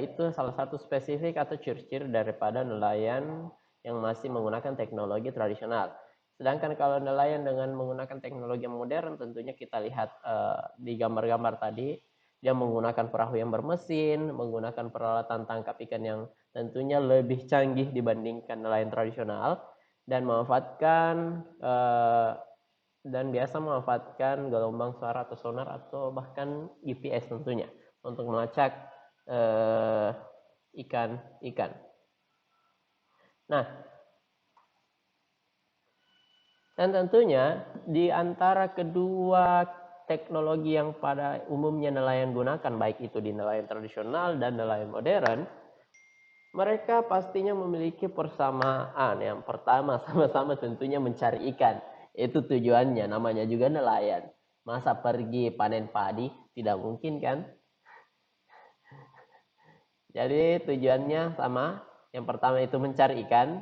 S1: itu salah satu spesifik atau ciri-ciri daripada nelayan yang masih menggunakan teknologi tradisional. Sedangkan kalau nelayan dengan menggunakan teknologi modern, tentunya kita lihat di gambar-gambar tadi, dia menggunakan perahu yang bermesin, menggunakan peralatan tangkap ikan yang tentunya lebih canggih dibandingkan nelayan tradisional, dan memanfaatkan biasa memanfaatkan gelombang suara atau sonar atau bahkan GPS tentunya untuk melacak ikan. Nah, dan tentunya di antara kedua teknologi yang pada umumnya nelayan gunakan, baik itu di nelayan tradisional dan nelayan modern, mereka pastinya memiliki persamaan. Yang pertama, sama-sama tentunya mencari ikan. Itu tujuannya, namanya juga nelayan. Masa pergi panen padi? Tidak mungkin kan? Jadi tujuannya sama. Yang pertama itu mencari ikan,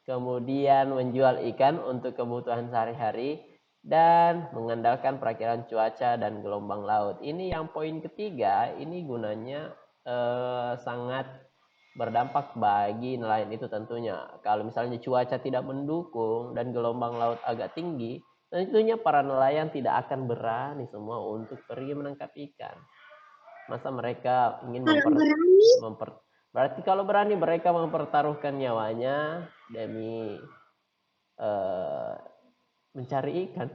S1: kemudian menjual ikan untuk kebutuhan sehari-hari, dan mengandalkan perakiraan cuaca dan gelombang laut. Ini yang poin ketiga, ini gunanya sangat berdampak bagi nelayan itu tentunya. Kalau misalnya cuaca tidak mendukung dan gelombang laut agak tinggi, tentunya para nelayan tidak akan berani semua untuk pergi menangkap ikan. Masa mereka ingin berarti kalau berani mereka mempertaruhkan nyawanya demi mencari ikan.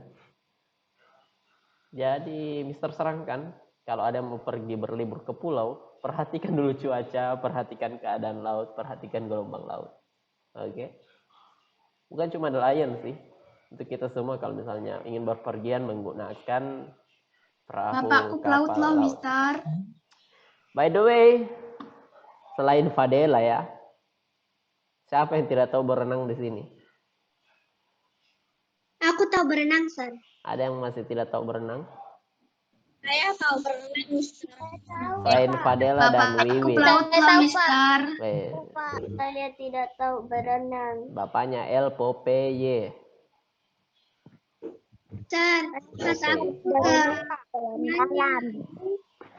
S1: Jadi Mister Serangkan, kalau ada mau pergi berlibur ke pulau, perhatikan dulu cuaca, perhatikan keadaan laut, perhatikan gelombang laut. Oke. Bukan cuma nelayan sih. Untuk kita semua kalau misalnya ingin berpergian menggunakan perahu,
S3: Bapakku pelaut
S1: kapal
S3: loh,
S1: laut.
S3: Mister.
S1: By the way, selain Fadela ya, siapa yang tidak tahu berenang di sini?
S3: Aku tahu berenang, Sir.
S1: Ada yang masih tidak tahu berenang?
S3: Saya tahu berenang, Mister.
S1: Selain Fadela dan Wiwi.
S3: Pelaut, Pak, Mister.
S2: Pak, saya tidak tahu berenang.
S1: Bapaknya El Popeye.
S3: Sir, pas aku ke
S2: Dalam.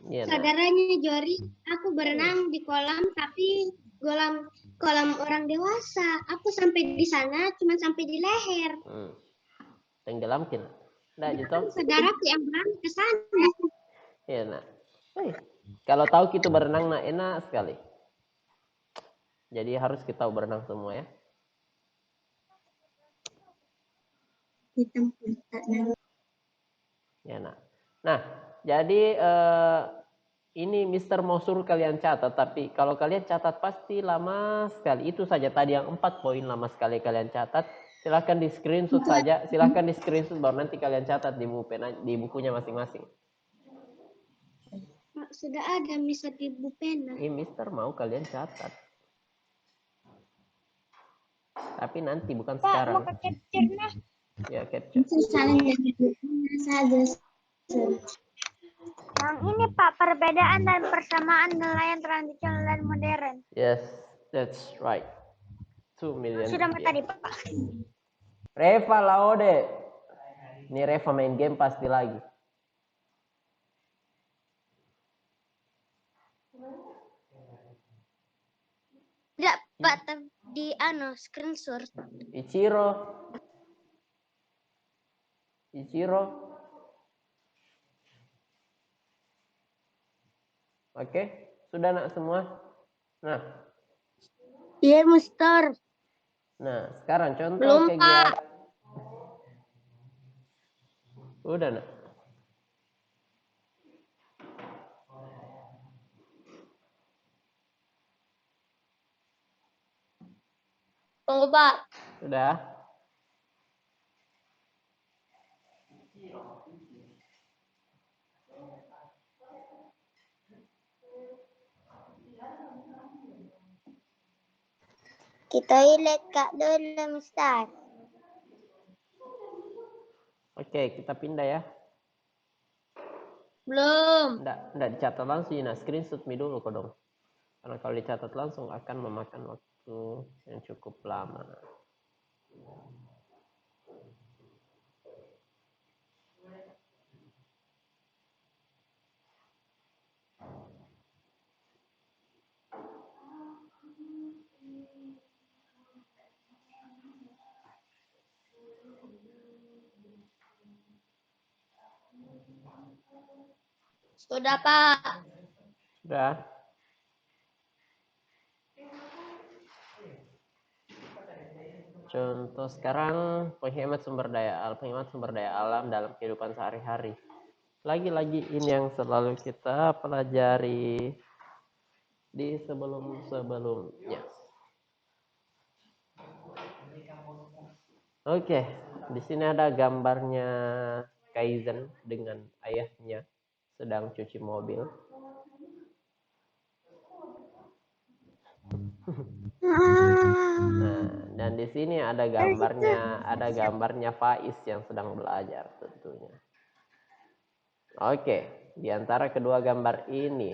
S1: Iya, nah.
S3: saudaranya Jori, aku berenang di kolam, tapi kolam orang dewasa. Aku sampai di sana, cuma sampai di leher.
S1: Tenggelamkin. Nggak, gitu.
S3: Saudaraku yang berenang ke sana.
S1: Iya, nah. Kalau tahu kita berenang, nah enak sekali. Jadi harus kita berenang semua ya.
S3: Di tempat.
S1: Ya, nah, jadi ini Mister mau suruh kalian catat, tapi kalau kalian catat pasti lama sekali. Itu saja tadi yang 4 poin lama sekali kalian catat. Silahkan di screenshot saja, silahkan di screenshot baru nanti kalian catat di bukunya masing-masing.
S3: Sudah ada Mister di buku pena.
S1: Ini Mister mau kalian catat. Tapi nanti bukan
S2: Pak,
S1: sekarang.
S2: mau ke capture nah.
S1: Ya, capture.
S3: Saling dari bukunya saja.
S2: Yang ini Pak, perbedaan dan persamaan nelayan tradisional dan modern.
S1: Yes, that's right. 2 million.
S2: Sudah
S1: Yeah.
S2: tadi Pak.
S1: Reva Laode. Ini Reva main game pasti lagi.
S2: Tidak Pak, di screenshot.
S1: Ichiro. Oke, sudah nak semua? Nah.
S2: Iya, Mister.
S1: Nah, sekarang contoh
S2: Belum,
S1: kegiatan. Udah nak.
S2: Tunggu Pak.
S1: Sudah.
S2: Kita lihat Kak dulu, Mister.
S1: Oke, kita pindah ya.
S2: Belum.
S1: Nggak dicatat langsung, nah screenshot me dulu kok dong. Karena kalau dicatat langsung akan memakan waktu yang cukup lama.
S2: Sudah Pak.
S1: Sudah. Contoh sekarang penghemat sumber daya alam dalam kehidupan sehari-hari. Lagi-lagi ini yang selalu kita pelajari di sebelum-sebelumnya. Oke, di sini ada gambarnya Kaizen dengan ayahnya sedang cuci mobil. Nah, dan di sini ada gambarnya Faiz yang sedang belajar tentunya. Oke, di antara kedua gambar ini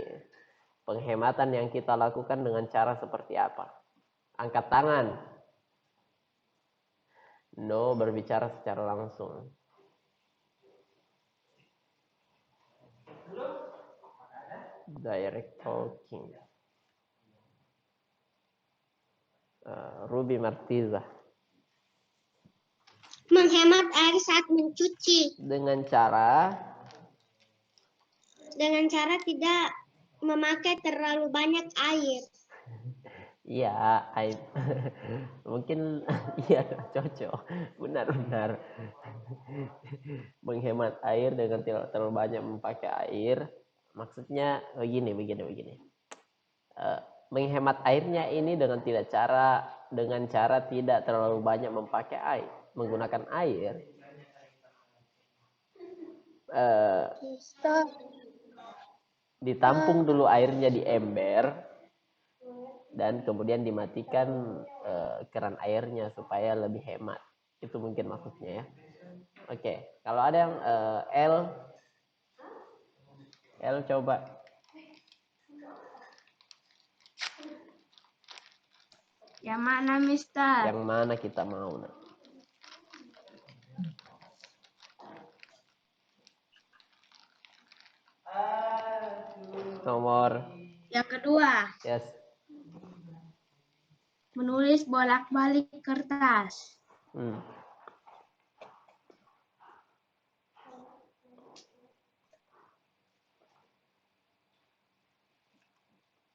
S1: penghematan yang kita lakukan dengan cara seperti apa? Angkat tangan. No, berbicara secara langsung. Direct talking. Ruby Martiza.
S3: Menghemat air saat mencuci.
S1: Dengan cara
S3: tidak memakai terlalu banyak air.
S1: iya, mungkin iya cocok. Benar-benar. Menghemat air dengan tidak terlalu banyak memakai air. Maksudnya begini. Menghemat airnya ini dengan cara tidak terlalu banyak menggunakan air. Ditampung dulu airnya di ember dan kemudian dimatikan keran airnya supaya lebih hemat. Itu mungkin maksudnya ya. Oke, kalau ada yang L coba.
S3: Yang mana, Mister?
S1: Yang mana kita mau? Nah? Nomor.
S3: Yang kedua,
S1: Yes.
S3: menulis bolak-balik kertas.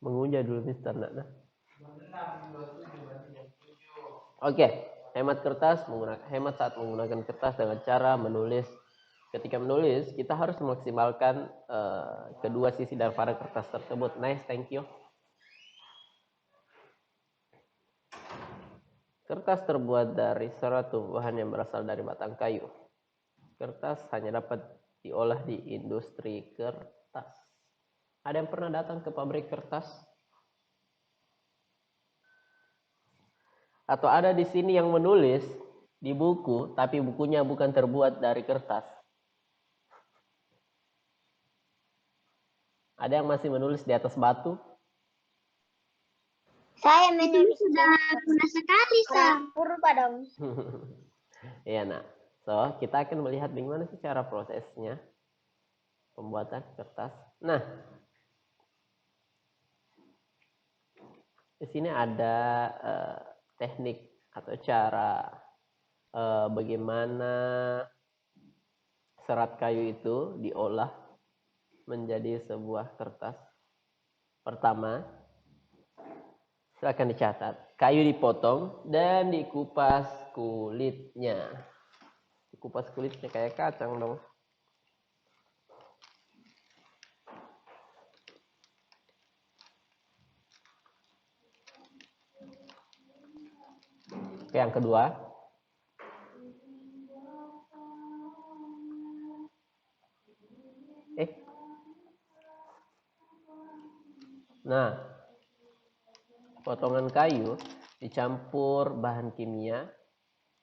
S1: Mengunyah dulu Mister. Nah. Oke, hemat saat menggunakan kertas dengan cara menulis. Ketika menulis, kita harus memaksimalkan kedua sisi daripada kertas tersebut. Nice, thank you. Kertas terbuat dari serat tumbuhan yang berasal dari batang kayu. Kertas hanya dapat diolah di industri kertas. Ada yang pernah datang ke pabrik kertas? Atau ada di sini yang menulis di buku, tapi bukunya bukan terbuat dari kertas? Ada yang masih menulis di atas batu?
S2: Saya menulis
S3: Sudah pernah sekali, Sam.
S2: purba dong.
S1: Iya, nah. So, kita akan melihat bagaimana sih cara prosesnya pembuatan kertas. Nah, di sini ada teknik atau cara bagaimana serat kayu itu diolah menjadi sebuah kertas. Pertama, silakan dicatat. Kayu dipotong dan dikupas kulitnya. Dikupas kulitnya kayak kacang dong. Oke, yang kedua. Nah, potongan kayu dicampur bahan kimia,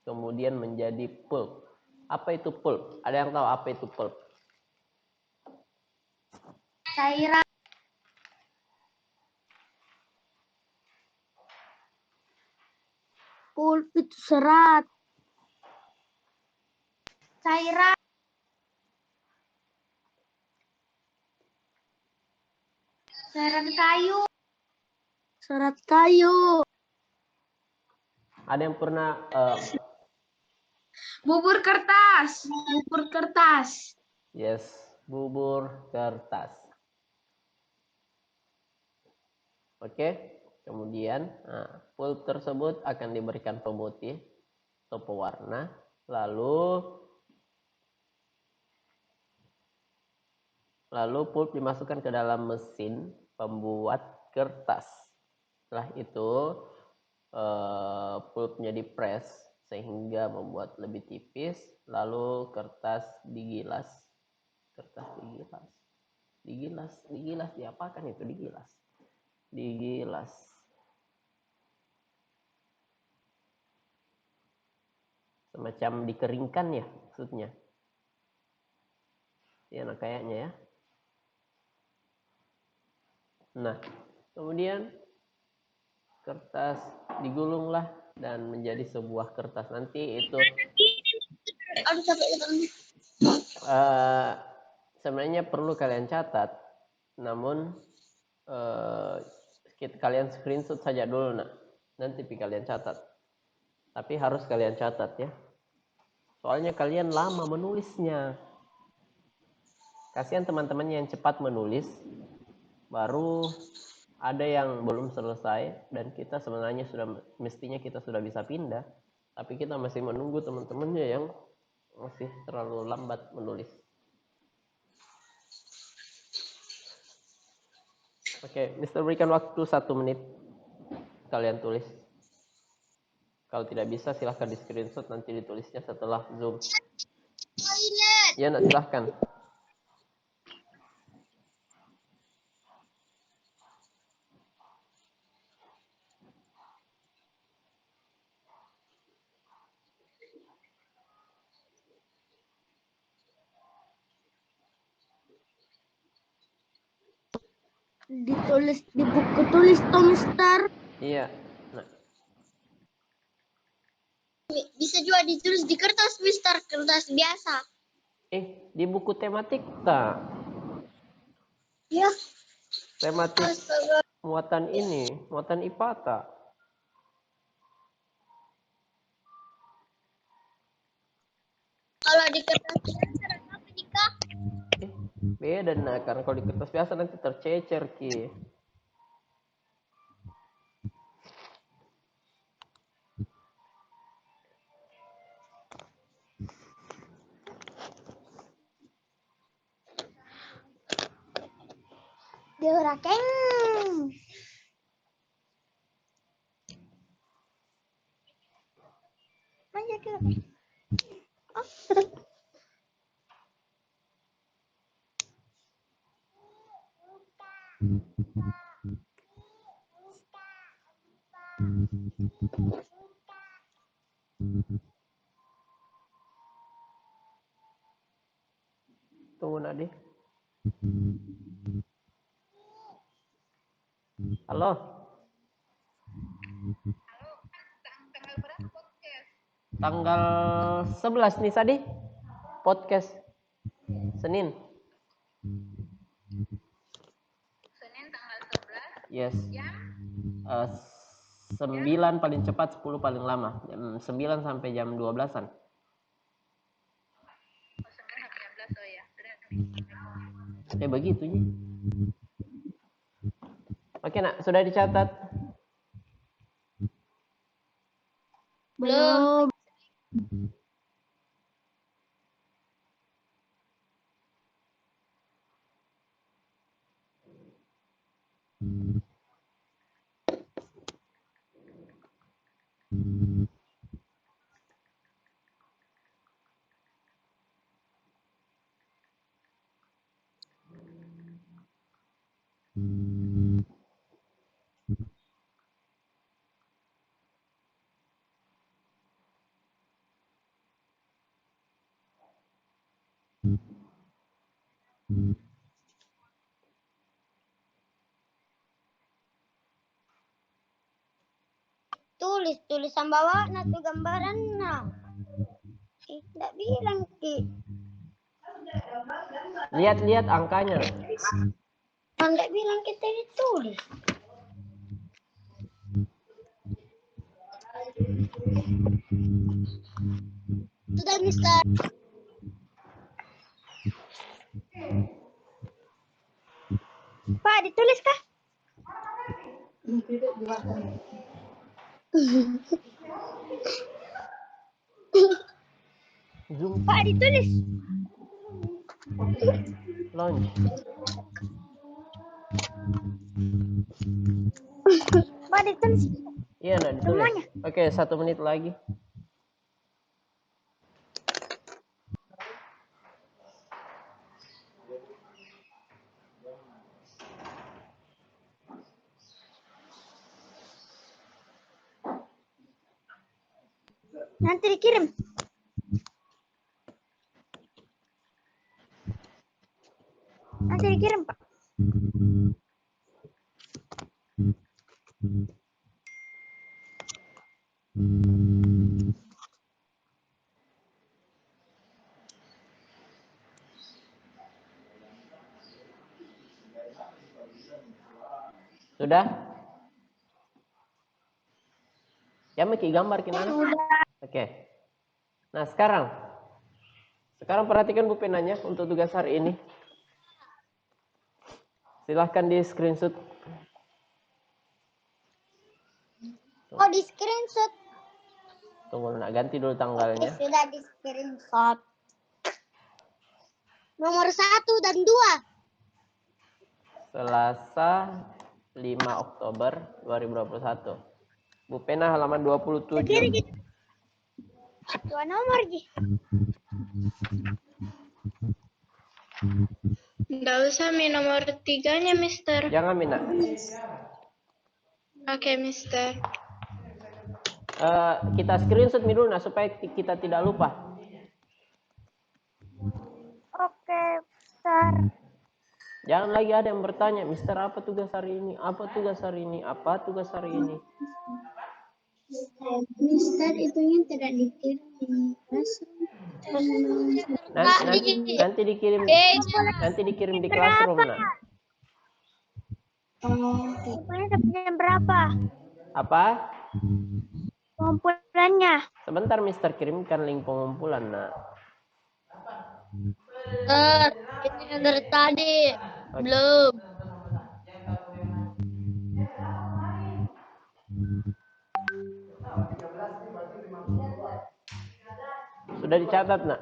S1: kemudian menjadi pulp. Apa itu pulp? Ada yang tahu apa itu pulp?
S3: Cairan. Pulp itu serat. Cairan. Serat kayu. Serat kayu.
S1: Ada yang pernah
S3: Bubur kertas. Bubur kertas.
S1: yes, bubur kertas. Oke, kemudian pulp tersebut akan diberikan pemutih atau pewarna, lalu pulp dimasukkan ke dalam mesin pembuat kertas. Setelah itu pulpnya dipres sehingga membuat lebih tipis, lalu kertas digilas. Diapakan itu digilas? Digilas. Semacam dikeringkan ya maksudnya. Ya, nah kayaknya ya. Nah, kemudian kertas digulunglah dan menjadi sebuah kertas. Nanti itu sebenarnya perlu kalian catat, namun kalian screenshot saja dulu, nanti kalian catat. Tapi harus kalian catat ya. Soalnya kalian lama menulisnya. Kasihan teman-teman yang cepat menulis, baru ada yang belum selesai dan kita sebenarnya mestinya kita sudah bisa pindah, tapi kita masih menunggu teman-temannya yang masih terlalu lambat menulis. Oke, Mister berikan waktu 1 menit kalian tulis. Kalau tidak bisa silahkan di screenshot, nanti ditulisnya setelah Zoom. Ya, nak silahkan.
S3: ditulis di buku tulis toh, Mister.
S1: Iya. Nah,
S3: Bisa juga ditulis di kertas, Mister, kertas biasa.
S1: di buku tematik tak?
S3: Ya.
S1: Tematik
S3: Astaga.
S1: muatan IPA tak?
S3: Kalau di kertas biasa apa Dika?
S1: Beda nah, karena kalau di kertas biasa nanti tercecer ki.
S2: Diurakeng. Manja ke. Oh, betul.
S1: Tunggu Nadi. Halo. Tanggal 11 nih Sadi. Podcast Senin. Senin tanggal 11. Yes. 9 paling cepat, 10 paling lama. Jam 9 sampai jam 12-an. Begitu nih. Oke, nak, sudah dicatat?
S3: Belum. Tulisan bawah nah tuh gambaran nah. Tidak bilang Ki.
S1: Lihat-lihat angkanya.
S3: Tidak bilang kita ditulis. Sudah Mister.
S2: Pak, ditulis kah?
S1: Zoom.
S2: Pak, ditulis.
S1: Launch.
S2: Pak, ditulis.
S1: Iya, nak ditulis.
S2: Semuanya.
S1: Oke, 1 menit lagi.
S2: Nanti dikirim. Nanti dikirim, Pak.
S1: Sudah? Ya, Miki gambar gimana? Oke. Nah, sekarang perhatikan Bu penanya untuk tugas hari ini. Silahkan di screenshot.
S3: Oh, di screenshot.
S1: Tunggu, nak ganti dulu tanggalnya.
S3: Sudah di screenshot. Nomor 1 dan 2.
S1: Selasa 5 Oktober 2021. Bu Pena halaman 27.
S2: Dua nomor, Ji.
S4: Nggak usah nomor 3-nya, Mister.
S1: Jangan, Mina.
S4: Oke, Mister.
S1: Kita screenshot dulu nah supaya kita tidak lupa.
S2: Oke, Sir.
S1: Jangan lagi ada yang bertanya, Mister apa tugas hari ini? Apa tugas hari ini? Apa tugas hari ini?
S3: Mister, itunya tidak dikirim di classroom.
S1: Nanti dikirim di classroom, nak.
S2: Pengumpulannya sampai jam berapa?
S1: Apa?
S2: Pengumpulannya.
S1: Sebentar, Mister kirimkan link pengumpulan, nak.
S3: Ini dari tadi.
S1: Oke.
S3: Belum.
S1: Sudah dicatat, nak?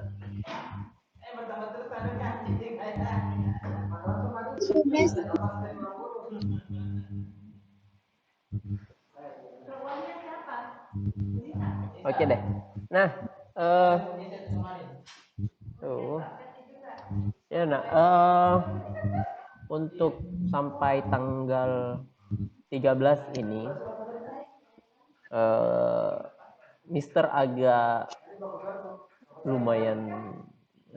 S3: Sudah.
S1: Oke deh. Nah, ya nak, untuk sampai tanggal 13 ini, Mister agak lumayan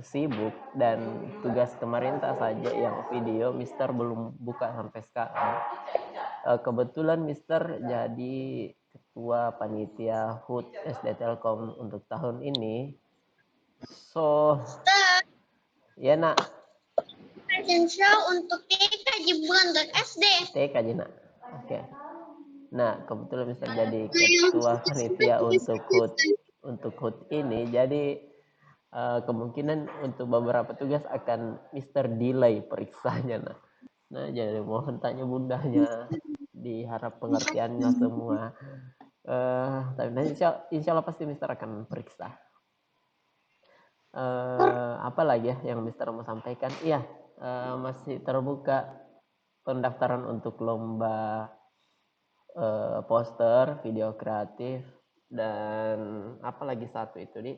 S1: sibuk dan tugas kemarin tak saja yang video Mister belum buka sampai sekarang. Kebetulan Mister jadi ketua panitia HUT SD Telkom untuk tahun ini. So, ya nak.
S3: Fashion show untuk TK bukan untuk SD.
S1: TK aja nak. Oke. Nah, kebetulan Mister jadi ketua panitia untuk HUT ini, jadi kemungkinan untuk beberapa tugas akan Mister delay periksanya, nak. Nah, jadi mohon tanya bundanya, diharap pengertiannya semua. Tapi nanti insya Allah pasti Mister akan periksa. Apa lagi ya yang Mister mau sampaikan? Iya, masih terbuka pendaftaran untuk lomba poster, video kreatif, dan apa lagi satu itu, Di?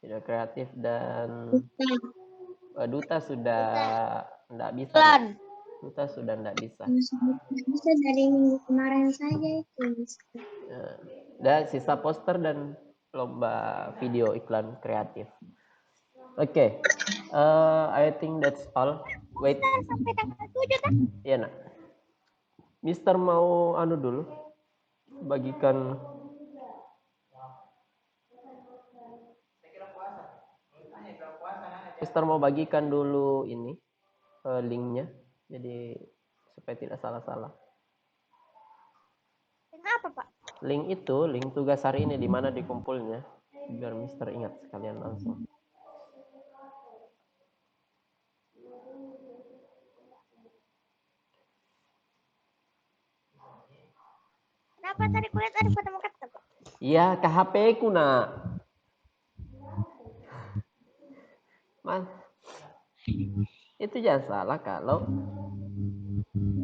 S1: Video kreatif dan duta sudah enggak bisa. Duta sudah enggak bisa.
S3: Bisa dari minggu kemarin saja itu.
S1: Dan sisa poster dan lomba video iklan kreatif. Oke. I think that's all. Wait.
S2: Sampai tanggal 7 kan?
S1: Iya, nak. Mister mau anu dulu bagikan Mister mau bagikan dulu ini linknya, jadi supaya tidak salah-salah.
S2: Link apa, Pak?
S1: Link itu, link tugas hari ini di mana dikumpulnya, biar Mister ingat sekalian langsung.
S2: Kenapa tadi kulihat ada foto muka, Pak?
S1: Iya, ke HP ku, nak. Mas, itu jangan salah kalau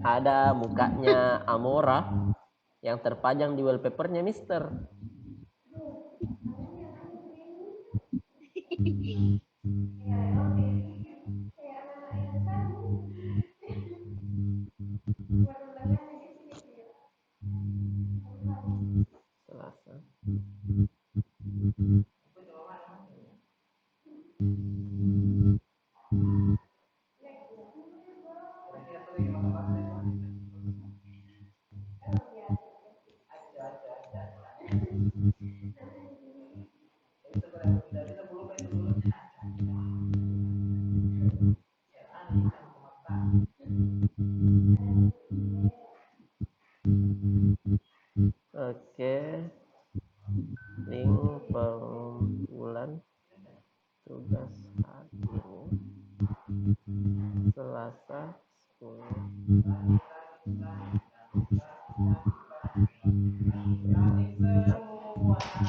S1: ada mukanya Amora yang terpajang di wallpapernya Mister. Selasa. Oke. Link pengumpulan tugas hari ini Selasa 10.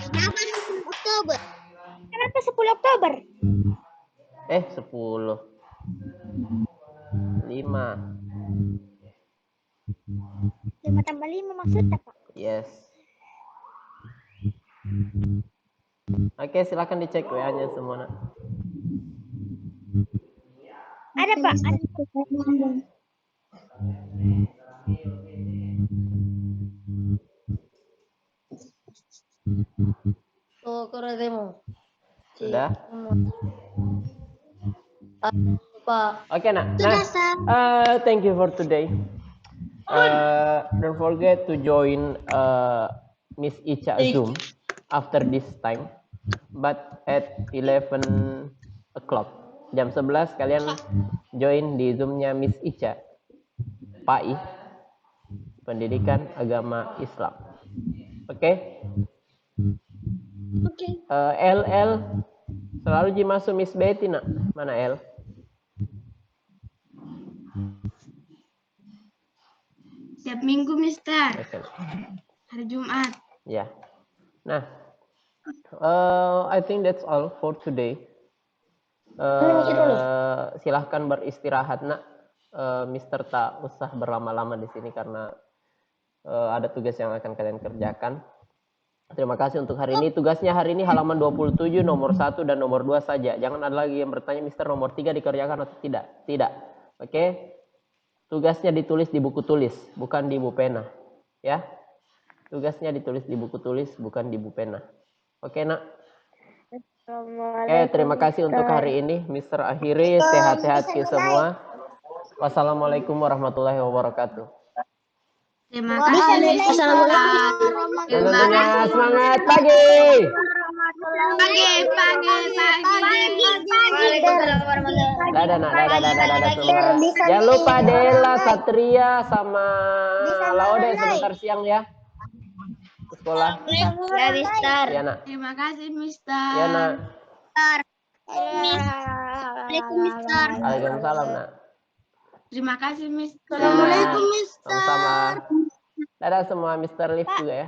S3: Kenapa 10 Oktober?
S2: Kenapa 10 Oktober?
S1: 10. 5.
S2: 5 tambah 5 maksudnya, Pak?
S1: Yes. Oke, silakan dicek WA-nya semua, nak.
S2: Ada, Pak. Ada.
S3: Oh, demo.
S1: Sudah?
S2: Pak.
S1: Oke, nak.
S3: Sudah,
S1: Nah,
S3: Sir.
S1: thank you for today. Don't forget to join Miss Icha Zoom after this time, but at 11 o'clock. Jam 11 kalian join di Zoom-nya Miss Icha, PAI, Pendidikan Agama Islam. Oke?
S3: Oke.
S1: L selalu masuk Miss Betty, nak. Mana L?
S5: Setiap minggu, Mister.
S1: Oke.
S5: Hari Jumat.
S1: Ya. Nah, I think that's all for today. Silahkan beristirahat, nak. Mister tak usah berlama-lama di sini karena ada tugas yang akan kalian kerjakan. Terima kasih untuk hari ini. Tugasnya hari ini halaman 27, nomor 1 dan nomor 2 saja. Jangan ada lagi yang bertanya, Mister nomor 3 dikerjakan atau tidak. Tidak. Oke? Tugasnya ditulis di buku tulis, bukan di buku pena. Ya? Tugasnya ditulis di buku tulis, bukan di buku pena. Oke, nak? Oke, terima kasih untuk hari ini. Mister akhiri, sehat-sehat ke semua. Wassalamualaikum warahmatullahi wabarakatuh.
S5: Terima kasih, Mister.
S1: Tentunya semangat pagi. Dadah, nak. Dadah semua. Jangan lupa Dela, Satria, sama Laude sebentar siang ya. Ke sekolah.
S2: Ya, Mister.
S1: Ya, nak.
S5: Terima kasih, Mister.
S1: Ya, nak.
S3: Assalamualaikum, Mister.
S1: Waalaikumsalam, nak.
S5: Terima kasih, Mister.
S1: Assalamualaikum, Mister. Sama-sama. Dadah semua, Mister Liv juga ya.